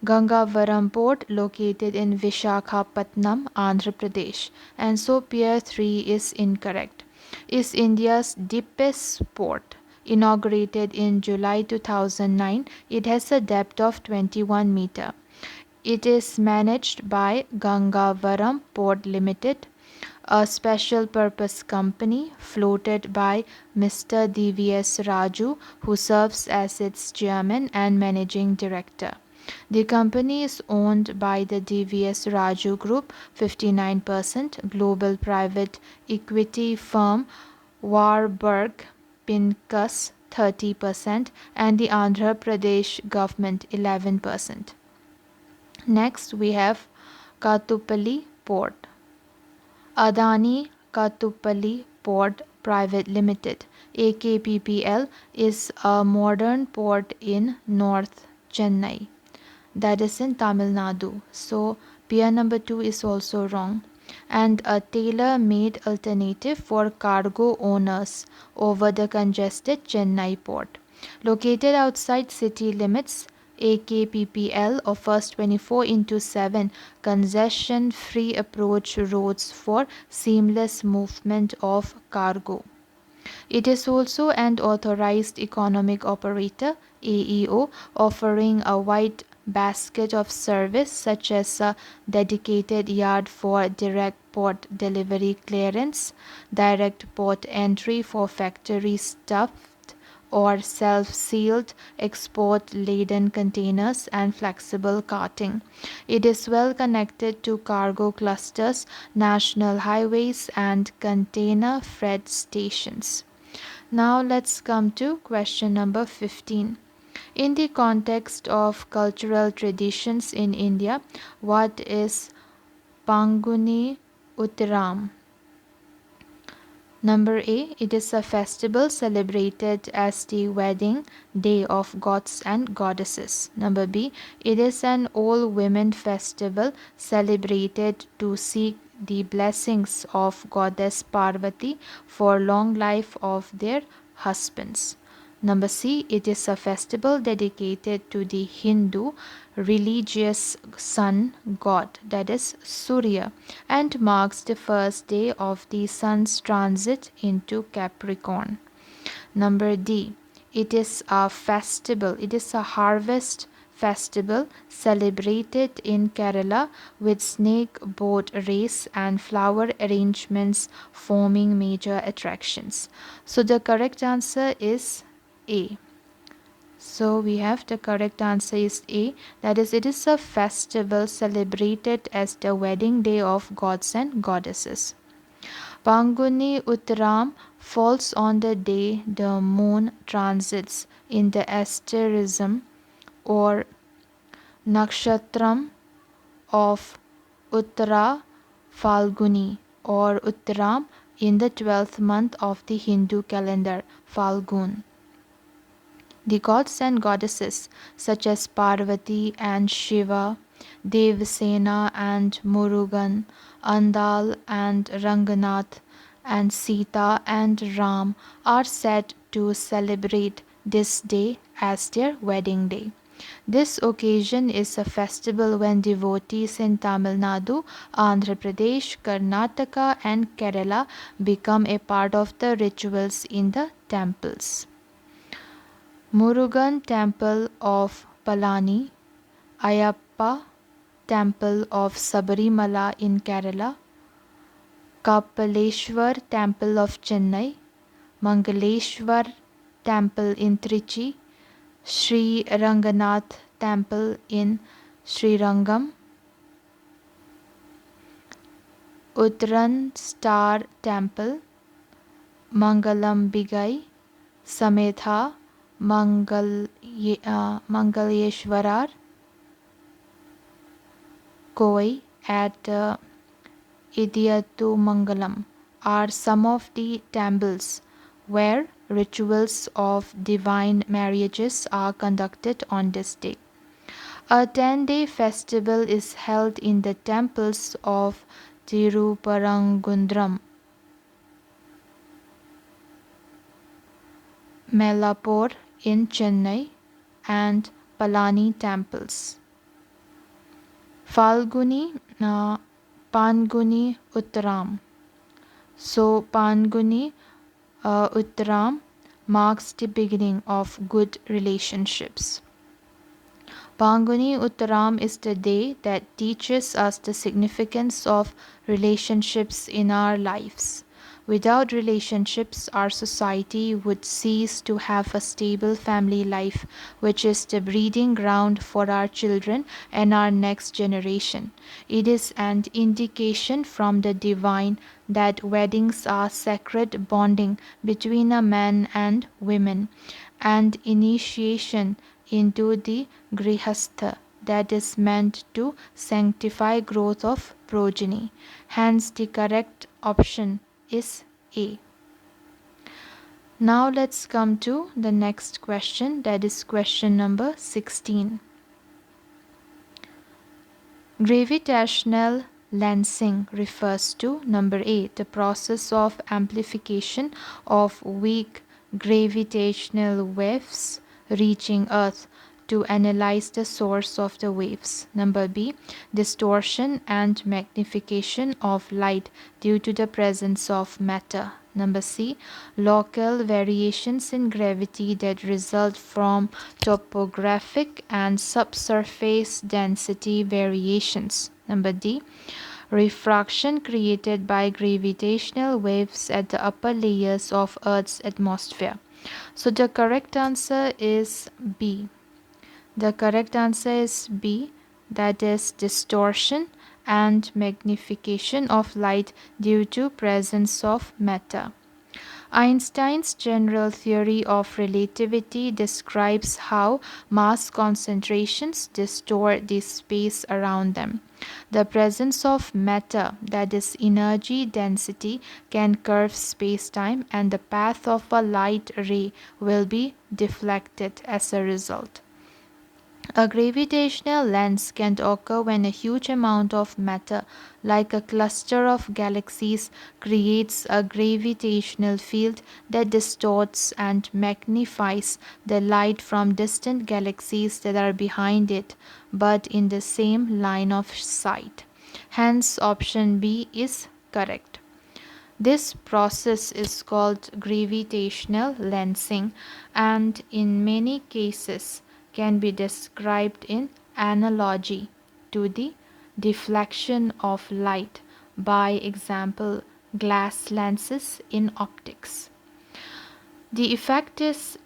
Gangavaram port located in Vishakhapatnam, Andhra Pradesh. And so pair 3 is incorrect. Is India's deepest port. Inaugurated in July 2009, it has a depth of 21 meter. It is managed by Gangavaram Port Limited, a special purpose company floated by Mr. DVS Raju, who serves as its chairman and managing director. The company is owned by the DVS Raju Group 59%, global private equity firm Warburg Pincus 30%, and the Andhra Pradesh government 11%. Next we have Kathu Port. Adani Kathu Port Private Limited AKPPL is a modern port in North Chennai, that is in Tamil Nadu. So pair number 2 is also wrong. And a tailor-made alternative for cargo owners over the congested Chennai port. Located outside city limits, AKPPL offers 24/7 congestion-free approach roads for seamless movement of cargo. It is also an authorized economic operator AEO, offering a wide basket of service such as a dedicated yard for direct port delivery clearance, direct port entry for factory stuffed or self-sealed export-laden containers, and flexible carting. It is well connected to cargo clusters, national highways, and container freight stations. Now let's come to question number 15. In the context of cultural traditions in India, what is Panguni Uttaram? Number A, it is a festival celebrated as the wedding day of gods and goddesses. Number B, it is an all-women festival celebrated to seek the blessings of goddess Parvati for long life of their husbands. Number C, it is a festival dedicated to the Hindu religious sun god, that is Surya, and marks the first day of the sun's transit into Capricorn. Number D, It is a festival. It is a harvest festival celebrated in Kerala with snake boat race and flower arrangements forming major attractions. So the correct answer is A. So we have the correct answer is A. That is, it is a festival celebrated as the wedding day of gods and goddesses. Panguni Uttaram falls on the day the moon transits in the asterism or nakshatram of Uttara Falguni or Uttaram in the 12th month of the Hindu calendar, Falgun. The gods and goddesses such as Parvati and Shiva, Devasena and Murugan, Andal and Ranganath, and Sita and Ram are said to celebrate this day as their wedding day. This occasion is a festival when devotees in Tamil Nadu, Andhra Pradesh, Karnataka, and Kerala become a part of the rituals in the temples. Murugan Temple of Palani, Ayappa Temple of Sabarimala in Kerala, Kapaleshwar Temple of Chennai, Mangaleshwar Temple in Trichy, Sri Ranganath Temple in Srirangam, Uttaran Star Temple, Mangalambigai, Sametha, Mangaleshwarar, Koi at Idiyatu Mangalam are some of the temples where rituals of divine marriages are conducted on this day. A 10-day festival is held in the temples of Tiruparangundram, Melapur in Chennai, and Palani temples. Panguni Uttaram. So Panguni Uttaram marks the beginning of good relationships. Panguni Uttaram is the day that teaches us the significance of relationships in our lives. Without relationships, our society would cease to have a stable family life, which is the breeding ground for our children and our next generation. It is an indication from the divine that weddings are sacred bonding between a man and women, and initiation into the grihastha that is meant to sanctify growth of progeny. Hence, the correct option is A. Now let's come to the next question, that is question number 16. Gravitational lensing refers to number A, the process of amplification of weak gravitational waves reaching Earth to analyze the source of the waves. Number B, distortion and magnification of light due to the presence of matter. Number C, local variations in gravity that result from topographic and subsurface density variations. Number D, refraction created by gravitational waves at the upper layers of Earth's atmosphere. So the correct answer is B. The correct answer is B, that is distortion and magnification of light due to presence of matter. Einstein's general theory of relativity describes how mass concentrations distort the space around them. The presence of matter, that is energy density, can curve space-time, and the path of a light ray will be deflected as a result. A gravitational lens can occur when a huge amount of matter, like a cluster of galaxies, creates a gravitational field that distorts and magnifies the light from distant galaxies that are behind it, but in the same line of sight. Hence, option B is correct. This process is called gravitational lensing and in many cases can be described in analogy to the deflection of light, by example glass lenses in optics. The effect is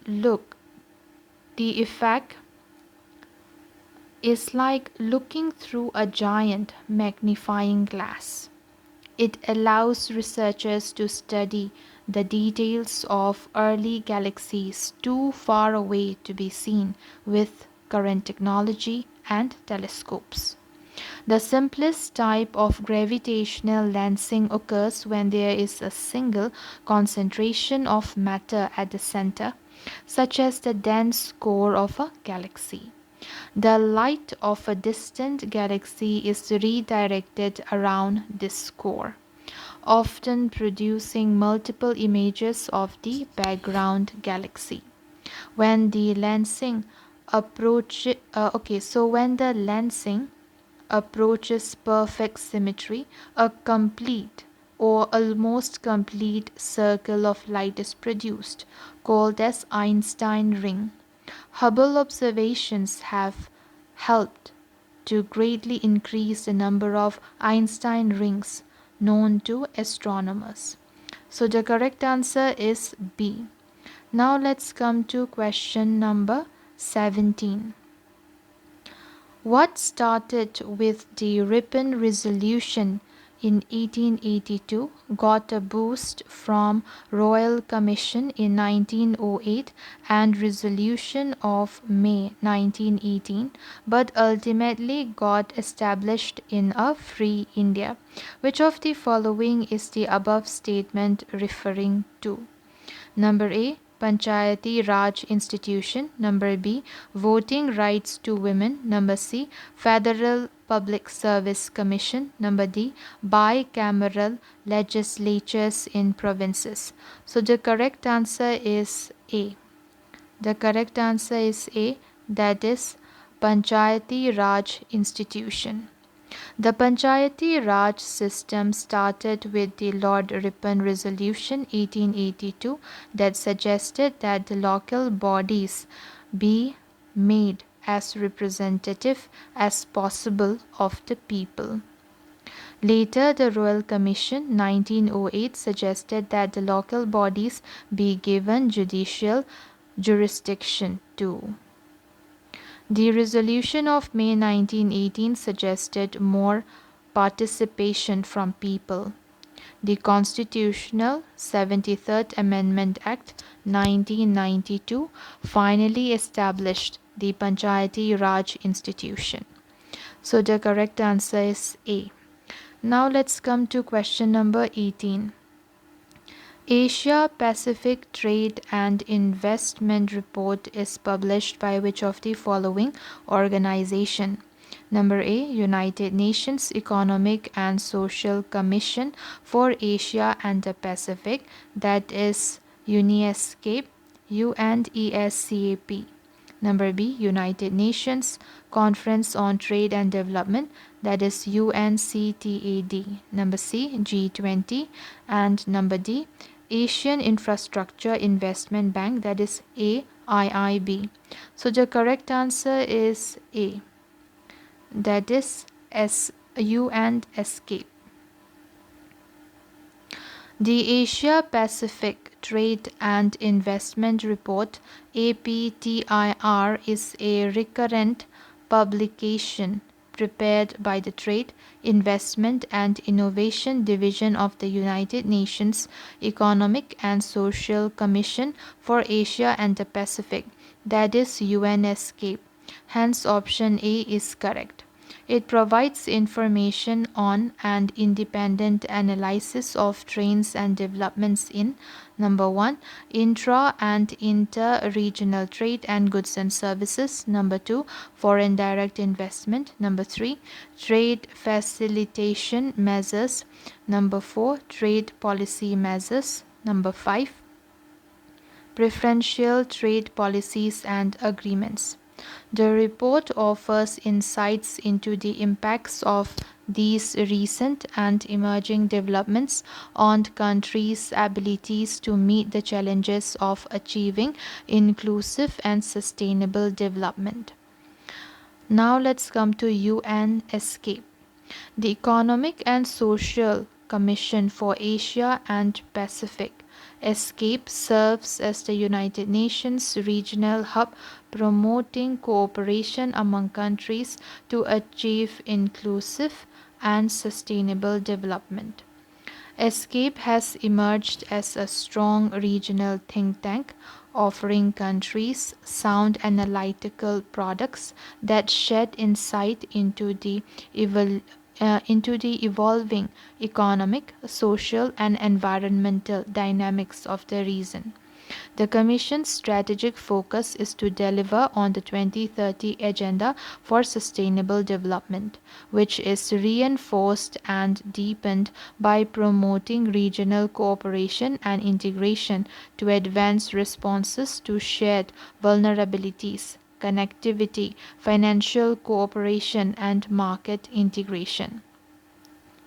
like looking through a giant magnifying glass. It allows researchers to study the details of early galaxies too far away to be seen with current technology and telescopes. The simplest type of gravitational lensing occurs when there is a single concentration of matter at the center, such as the dense core of a galaxy. The light of a distant galaxy is redirected around this core, often producing multiple images of the background galaxy. When the lensing when the lensing approaches perfect symmetry, a complete or almost complete circle of light is produced, called as Einstein ring. Hubble observations have helped to greatly increase the number of Einstein rings known to astronomers. So the correct answer is B. Now let's come to question number 17. What started with the Ripon Resolution in 1882 got a boost from Royal Commission in 1908 and Resolution of May 1918, but ultimately got established in a free India. Which of the following is the above statement referring to? Number A, Panchayati Raj Institution. Number B, Voting Rights to Women. Number C, Federal Public Service Commission. Number D, Bicameral Legislatures in Provinces. So the correct answer is A. The correct answer is A, that is Panchayati Raj Institution. The Panchayati Raj system started with the Lord Ripon Resolution 1882 that suggested that the local bodies be made as representative as possible of the people. Later, the Royal Commission 1908 suggested that the local bodies be given judicial jurisdiction too. The resolution of May 1918 suggested more participation from people. The Constitutional 73rd Amendment Act 1992 finally established the Panchayati Raj institution. So the correct answer is A. Now let's come to question number 18. Asia Pacific Trade and Investment Report is published by which of the following organization? Number A, United Nations Economic and Social Commission for Asia and the Pacific, that is UNESCAP, UNESCAP. Number B, United Nations Conference on Trade and Development, that is UNCTAD. Number C, G20. And number D, Asian Infrastructure Investment Bank, that is AIIB. So the correct answer is A, that is UNESCAP. The Asia Pacific Trade and Investment Report APTIR is a recurrent publication prepared by the Trade, Investment and Innovation Division of the United Nations Economic and Social Commission for Asia and the Pacific, that is UNESCAP. Hence option A is correct. It provides information on and independent analysis of trends and developments in number 1, intra and inter-regional trade and goods and services. Number 2, foreign direct investment. Number 3, trade facilitation measures. Number 4, trade policy measures. Number 5, preferential trade policies and agreements. The report offers insights into the impacts of these recent and emerging developments on countries' abilities to meet the challenges of achieving inclusive and sustainable development. Now let's come to UN Escape. The Economic and Social Commission for Asia and Pacific, ESCAPE, serves as the United Nations regional hub promoting cooperation among countries to achieve inclusive and sustainable development. ESCAPE has emerged as a strong regional think tank offering countries sound analytical products that shed insight into the evolving economic, social, and environmental dynamics of the region. The Commission's strategic focus is to deliver on the 2030 Agenda for Sustainable Development, which is reinforced and deepened by promoting regional cooperation and integration to advance responses to shared vulnerabilities, connectivity, financial cooperation, and market integration.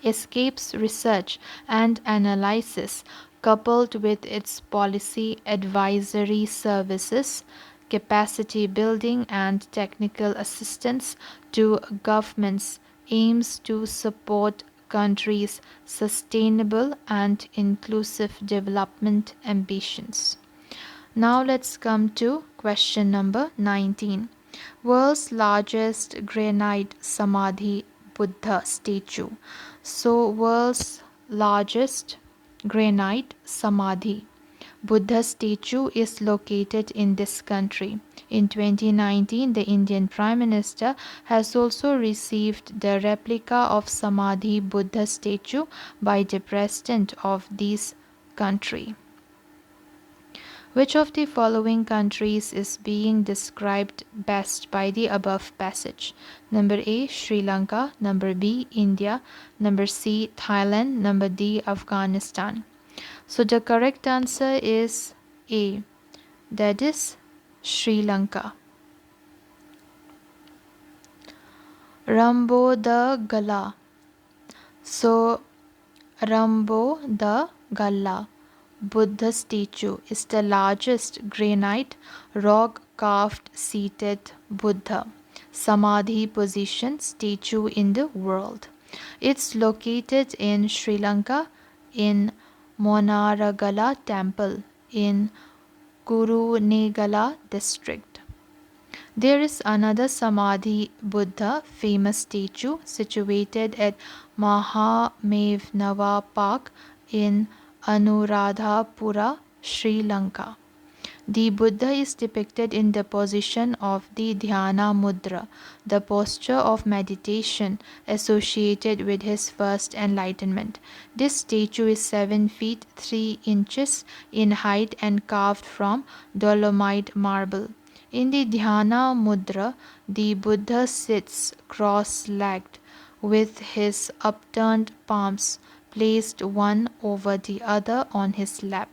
ESCAPE's research and analysis, coupled with its policy advisory services, capacity building, and technical assistance to governments, aims to support countries' sustainable and inclusive development ambitions. Now let's come to question number 19. World's largest granite Samadhi Buddha statue. So, world's largest granite Samadhi Buddha statue is located in this country. In 2019, the Indian Prime Minister has also received the replica of Samadhi Buddha statue by the President of this country. Which of the following countries is being described best by the above passage? Number A, Sri Lanka. Number B, India. Number C, Thailand. Number D, Afghanistan. So the correct answer is A, that is Sri Lanka. Rambo the Gala. So Rambo the Gala Buddha statue is the largest granite rock carved seated Buddha Samadhi position statue in the world. It's located in Sri Lanka in Monaragala Temple in Kurunegala district. There is another Samadhi Buddha famous statue situated at Mahamevnava Park in Anuradhapura, Sri Lanka. The Buddha is depicted in the position of the Dhyana Mudra, the posture of meditation associated with his first enlightenment. This statue is 7 feet 3 inches in height and carved from dolomite marble. In the Dhyana Mudra, the Buddha sits cross-legged with his upturned palms placed one over the other on his lap.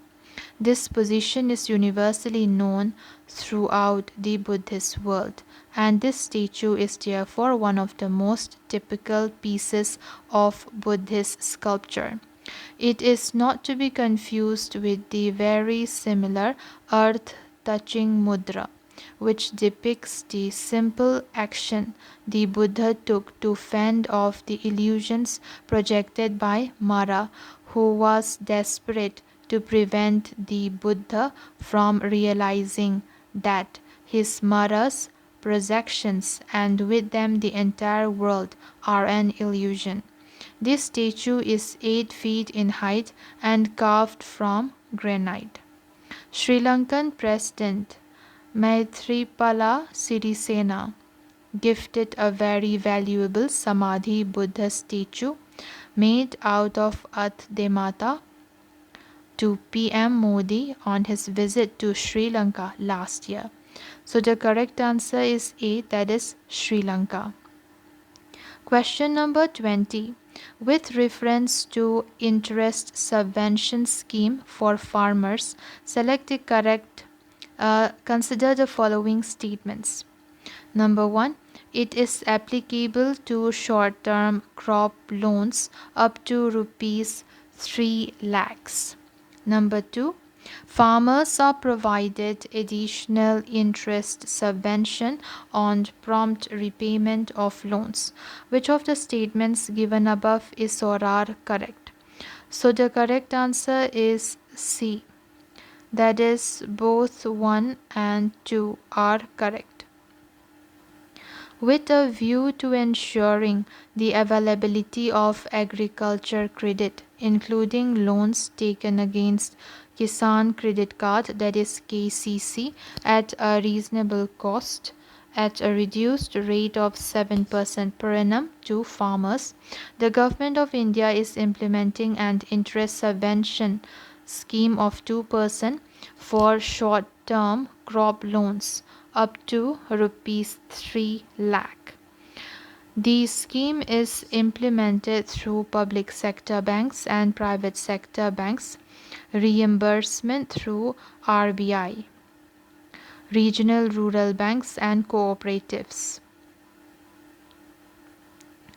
This position is universally known throughout the Buddhist world, and this statue is therefore one of the most typical pieces of Buddhist sculpture. It is not to be confused with the very similar earth-touching mudra, which depicts the simple action the Buddha took to fend off the illusions projected by Mara, who was desperate to prevent the Buddha from realizing that his Mara's projections and with them the entire world are an illusion. This statue is 8 feet in height and carved from granite. Sri Lankan President Maithripala Sirisena gifted a very valuable Samadhi Buddha statue made out of Earth Demata to PM Modi on his visit to Sri Lanka last year. So the correct answer is A, that is Sri Lanka. Question number 20. With reference to interest subvention scheme for farmers, select the correct. Consider the following statements. Number 1. It is applicable to short-term crop loans up to rupees 3 lakhs. Number 2. Farmers are provided additional interest subvention on prompt repayment of loans. Which of the statements given above is or are correct? So the correct answer is C. That is, both 1 and 2 are correct. With a view to ensuring the availability of agriculture credit, including loans taken against Kisan Credit Card, that is KCC, at a reasonable cost at a reduced rate of 7% per annum to farmers, the Government of India is implementing an interest subvention scheme of 2% for short-term crop loans up to rupees 3 lakh. The scheme is implemented through public sector banks and private sector banks, reimbursement through RBI, regional rural banks and cooperatives,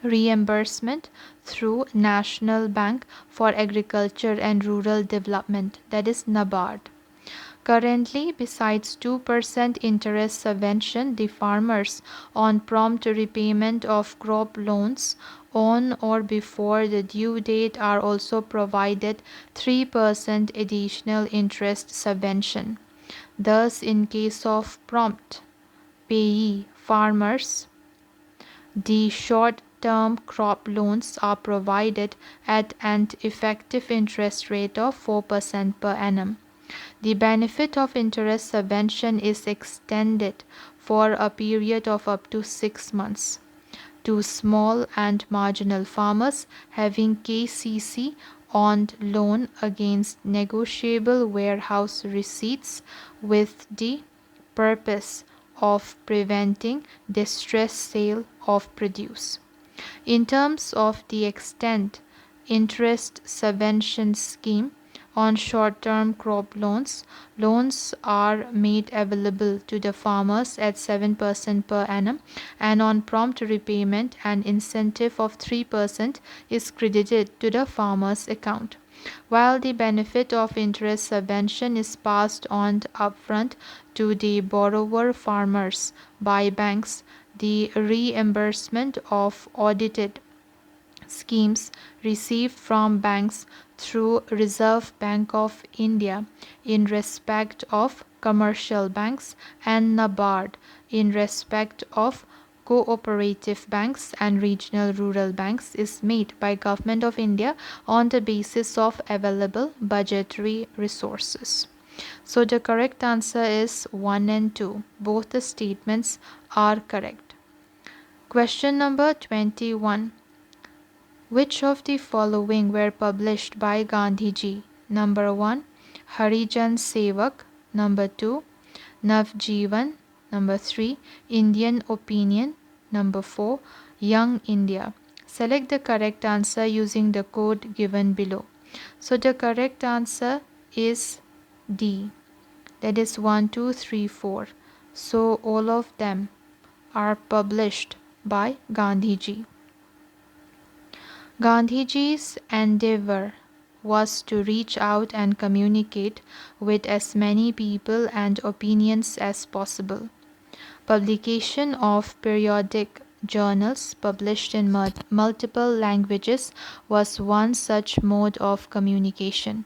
reimbursement through National Bank for Agriculture and Rural Development, that is NABARD. Currently, besides 2% interest subvention, the farmers on prompt repayment of crop loans on or before the due date are also provided 3% additional interest subvention. Thus, in case of prompt payee farmers, the short-term crop loans are provided at an effective interest rate of 4% per annum. The benefit of interest subvention is extended for a period of up to 6 months to small and marginal farmers having KCC on loan against negotiable warehouse receipts with the purpose of preventing distress sale of produce. In terms of the extent, interest subvention scheme on short-term crop loans, loans are made available to the farmers at 7% per annum, and on prompt repayment, an incentive of 3% is credited to the farmer's account. While the benefit of interest subvention is passed on upfront to the borrower farmers by banks, the reimbursement of audited schemes received from banks through Reserve Bank of India in respect of commercial banks and NABARD in respect of cooperative banks and regional rural banks is made by Government of India on the basis of available budgetary resources. So the correct answer is 1 and 2. Both the statements are correct. Question number 21. Which of the following were published by Gandhiji? Number 1. Harijan Sevak. Number 2. Navjeevan. Number 3. Indian Opinion. Number 4. Young India. Select the correct answer using the code given below. So the correct answer is D. That is 1, 2, 3, 4. So all of them are published by Gandhiji. Gandhiji's endeavor was to reach out and communicate with as many people and opinions as possible. Publication of periodic journals published in multiple languages was one such mode of communication.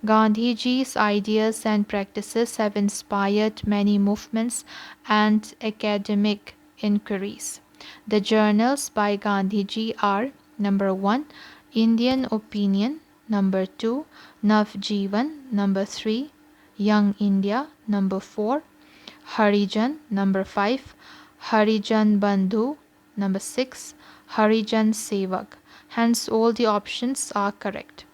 Gandhiji's ideas and practices have inspired many movements and academic inquiries. The journals by Gandhiji are: Number 1. Indian Opinion. Number 2. Navjeevan. Number 3. Young India. Number 4. Harijan. Number 5. Harijan Bandhu. Number 6. Harijan Sevak. Hence all the options are correct.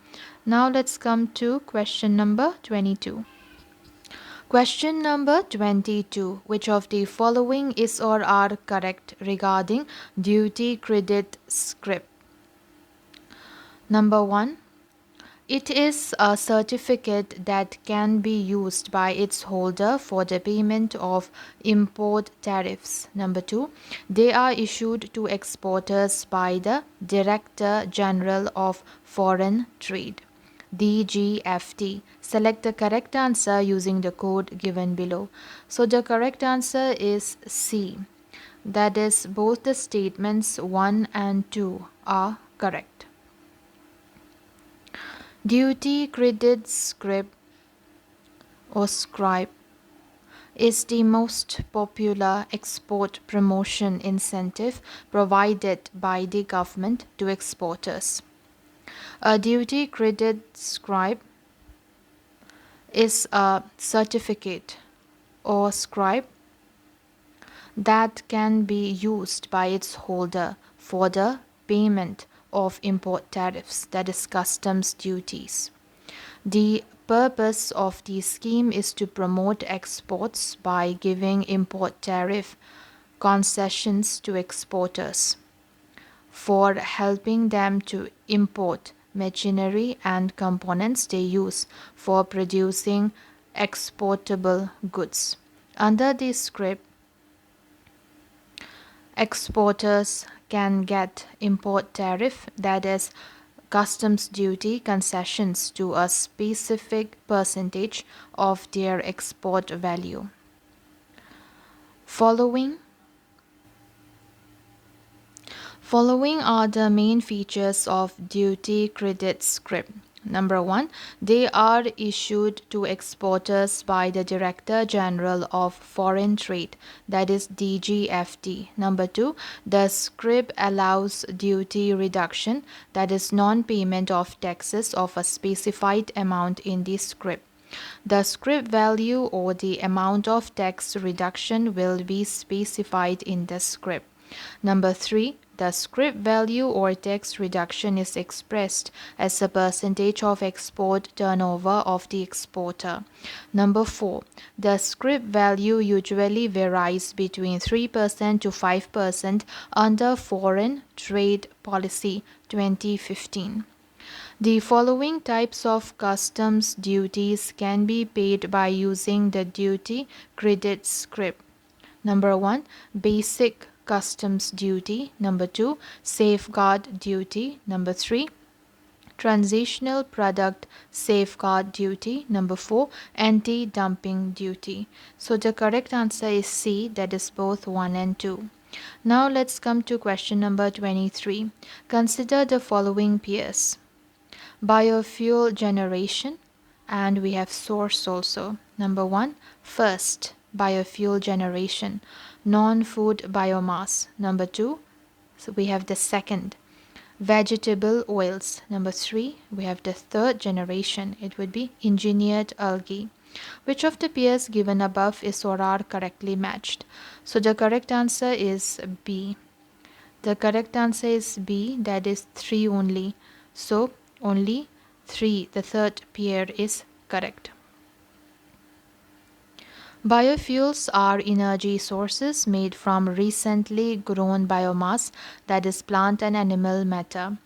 Now let's come to question number 22. Question number 22. Which of the following is or are correct regarding duty credit scrip? Number 1. It is a certificate that can be used by its holder for the payment of import tariffs. Number 2, they are issued to exporters by the Director General of Foreign Trade. DGFT. Select the correct answer using the code given below. So the correct answer is C. That is, both the statements 1 and 2 are correct. Duty credit scrip or scribe is the most popular export promotion incentive provided by the government to exporters. A duty credit scribe is a certificate or scribe that can be used by its holder for the payment of import tariffs, that is customs duties. The purpose of the scheme is to promote exports by giving import tariff concessions to exporters for helping them to import machinery and components they use for producing exportable goods. Under this script, exporters can get import tariff, that is customs duty concessions to a specific percentage of their export value. Following are the main features of duty credit scrip. Number 1, they are issued to exporters by the Director General of Foreign Trade, that is DGFT. Number 2, the scrip allows duty reduction, that is non-payment of taxes of a specified amount in the scrip. The scrip value or the amount of tax reduction will be specified in the scrip. Number 3, the scrip value or tax reduction is expressed as a percentage of export turnover of the exporter. Number 4, the scrip value usually varies between 3% to 5% under Foreign Trade Policy 2015. The following types of customs duties can be paid by using the duty credit scrip. Number 1, basic customs duty. Number 2, safeguard duty. Number 3, transitional product safeguard duty. Number 4, anti-dumping duty. So the correct answer is C, that is both 1 and 2. Now let's come to question number 23. Consider the following pairs: biofuel generation, and we have source also. Number 1, first, biofuel generation, non-food biomass. Number 2, so we have the second, vegetable oils. Number 3, we have the third generation. It would be engineered algae. Which of the pairs given above is or are correctly matched? So the correct answer is B. The correct answer is B, that is 3 only. So only 3, the third pair, is correct. Biofuels are energy sources made from recently grown biomass, that is plant and animal matter.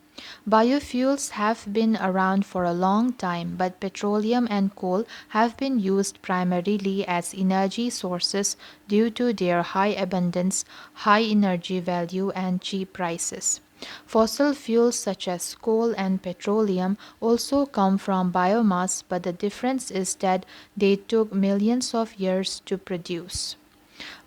Biofuels have been around for a long time, but petroleum and coal have been used primarily as energy sources due to their high abundance, high energy value, and cheap prices. Fossil fuels such as coal and petroleum also come from biomass, but the difference is that they took millions of years to produce.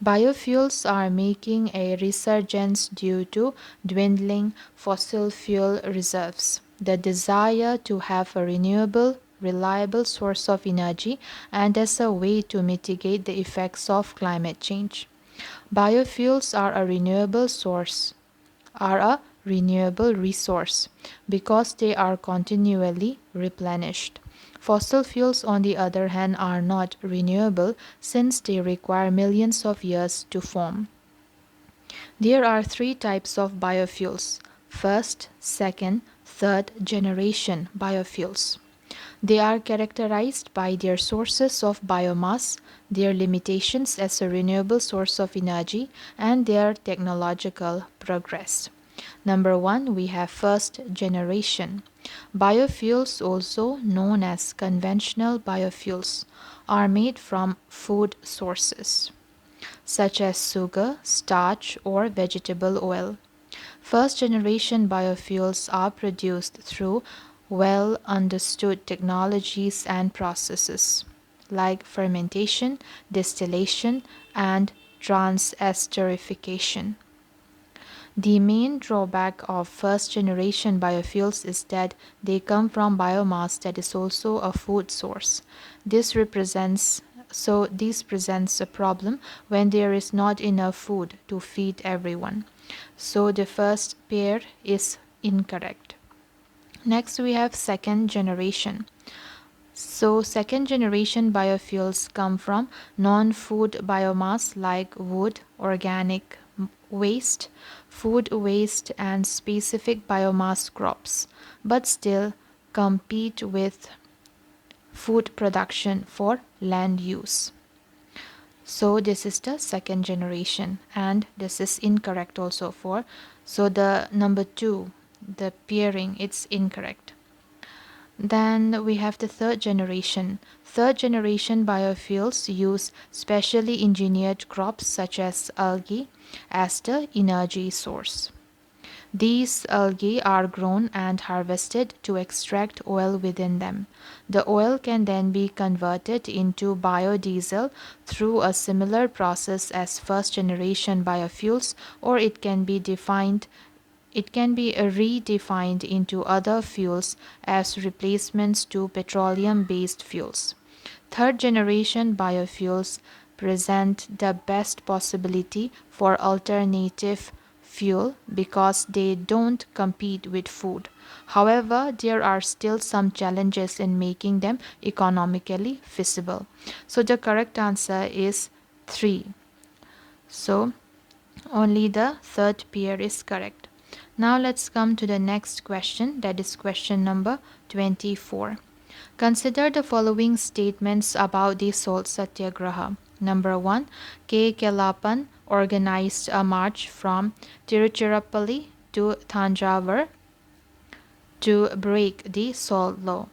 Biofuels are making a resurgence due to dwindling fossil fuel reserves, the desire to have a renewable, reliable source of energy, and as a way to mitigate the effects of climate change. Biofuels are a renewable resource because they are continually replenished. Fossil fuels, on the other hand, are not renewable since they require millions of years to form. There are 3 types of biofuels: first, second, third generation biofuels. They are characterized by their sources of biomass, their limitations as a renewable source of energy, and their technological progress. Number 1, we have first generation. Biofuels, also known as conventional biofuels, are made from food sources such as sugar, starch, or vegetable oil. First generation biofuels are produced through well understood technologies and processes like fermentation, distillation, and transesterification. The main drawback of first generation biofuels is that they come from biomass that is also a food source. This presents a problem when there is not enough food to feed everyone. So the first pair is incorrect. Next we have second generation. So second generation biofuels come from non-food biomass like wood, organic waste, food waste, and specific biomass crops, but still compete with food production for land use. So this is the second generation, and this is incorrect also for, so the number 2, the pairing, it's incorrect. Then we have the third generation. Third generation biofuels use specially engineered crops such as algae as the energy source. These algae are grown and harvested to extract oil within them. The oil can then be converted into biodiesel through a similar process as first generation biofuels, or it can be redefined into other fuels as replacements to petroleum based fuels. Third generation biofuels present the best possibility for alternative fuel because they don't compete with food. However, there are still some challenges in making them economically feasible. So the correct answer is 3. So only the third pair is correct. Now let's come to the next question, that is question number 24. Consider the following statements about the salt satyagraha. Number 1, K. Kelapan organized a march from Tiruchirappalli to Thanjavur to break the salt law.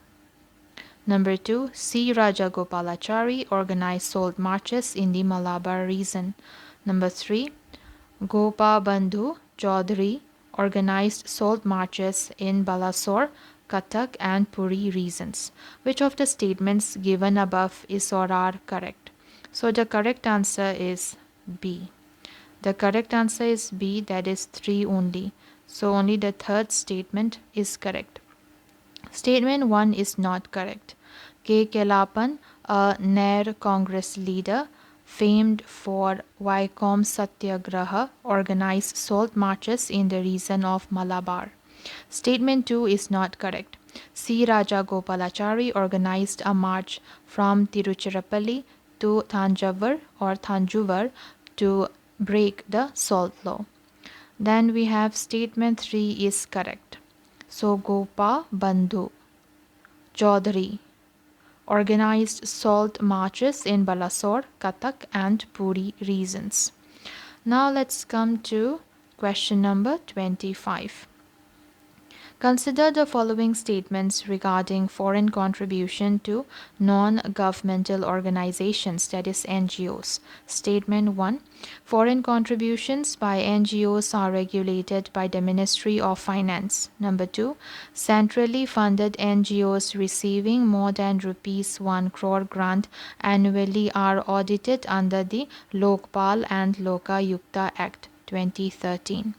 Number 2, C. Rajagopalachari organized salt marches in the Malabar region. Number 3, Gopabandhu Chaudhary organized salt marches in Balasore, Cuttack, and Puri regions. Which of the statements given above is or are correct? So the correct answer is B. The correct answer is B, that is 3 only. So only the third statement is correct. Statement 1 is not correct. K. Kelapan, a Nair Congress leader, famed for Vaikom Satyagraha, organized salt marches in the region of Malabar. Statement 2 is not correct. C. Rajagopalachari organized a march from Tiruchirappalli to Thanjavur to break the salt law. Then we have statement 3 is correct. So Gopabandhu Chaudhary organized salt marches in Balasore, Cuttack, and Puri regions. Now let's come to question number 25. Consider the following statements regarding foreign contribution to non-governmental organizations, that is NGOs. Statement 1. Foreign contributions by NGOs are regulated by the Ministry of Finance. Number 2. Centrally funded NGOs receiving more than rupees 1 crore grant annually are audited under the Lokpal and Lokayukta Act 2013.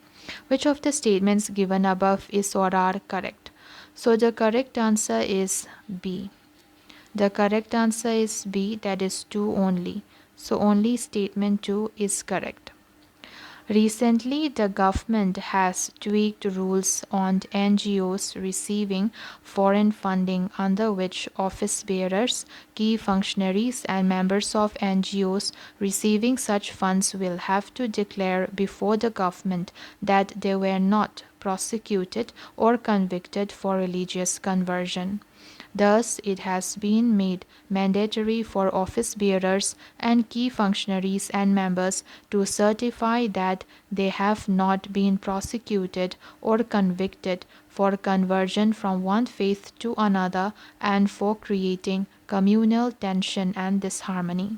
Which of the statements given above is or are correct? So the correct answer is B. The correct answer is B, that is 2 only. So only statement 2 is correct. Recently, the government has tweaked rules on NGOs receiving foreign funding, under which office bearers, key functionaries, and members of NGOs receiving such funds will have to declare before the government that they were not prosecuted or convicted for religious conversion. Thus, it has been made mandatory for office bearers and key functionaries and members to certify that they have not been prosecuted or convicted for conversion from one faith to another and for creating communal tension and disharmony.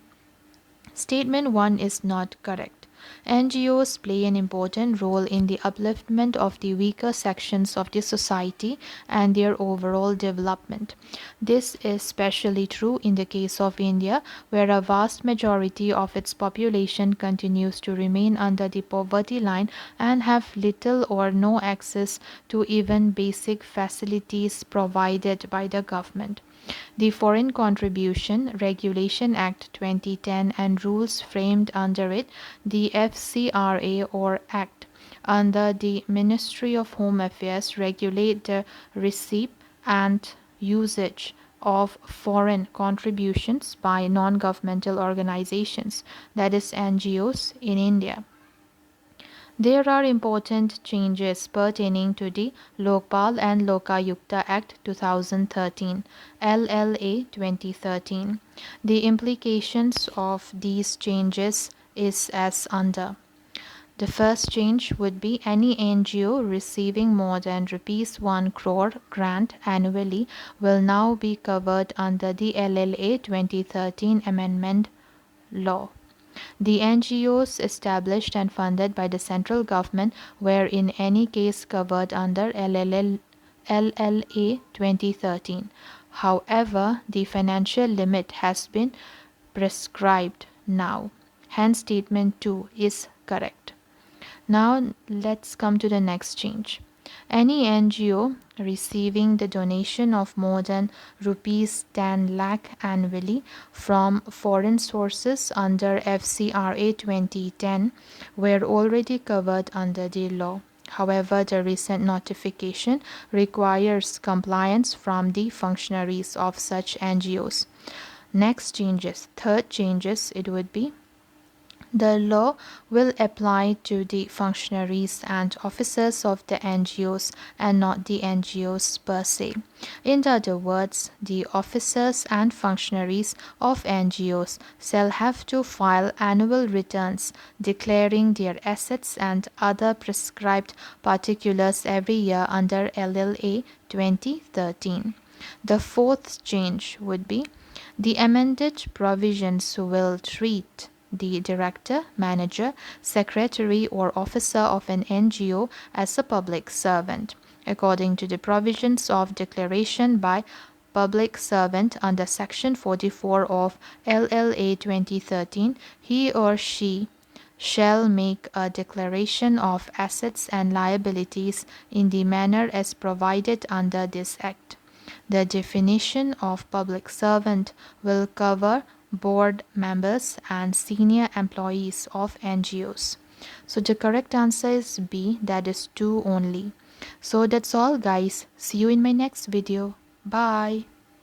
Statement 1 is not correct. NGOs play an important role in the upliftment of the weaker sections of the society and their overall development. This is especially true in the case of India, where a vast majority of its population continues to remain under the poverty line and have little or no access to even basic facilities provided by the government. The Foreign Contribution Regulation Act 2010 and rules framed under it, the FCRA or Act, under the Ministry of Home Affairs regulate the receipt and usage of foreign contributions by non-governmental organizations, that is NGOs, in India. There are important changes pertaining to the Lokpal and Lokayukta Act 2013, LLA 2013. The implications of these changes is as under. The first change would be any NGO receiving more than rupees 1 crore grant annually will now be covered under the LLA 2013 amendment law. The NGOs established and funded by the central government were in any case covered under LLA 2013. However, the financial limit has been prescribed now. Hence, statement 2 is correct. Now let's come to the next change. Any NGO receiving the donation of more than rupees 10 lakh annually from foreign sources under FCRA 2010 were already covered under the law. However, the recent notification requires compliance from the functionaries of such NGOs. Next changes, third changes, it would be the law will apply to the functionaries and officers of the NGOs and not the NGOs per se. In other words, the officers and functionaries of NGOs shall have to file annual returns declaring their assets and other prescribed particulars every year under LLA 2013. The fourth change would be the amended provisions will treat the director, manager, secretary, or officer of an NGO as a public servant. According to the provisions of declaration by public servant under Section 44 of LLA 2013, he or she shall make a declaration of assets and liabilities in the manner as provided under this Act. The definition of public servant will cover board members and senior employees of NGOs. So the correct answer is B, that is 2 only. So that's all guys. See you in my next video. Bye.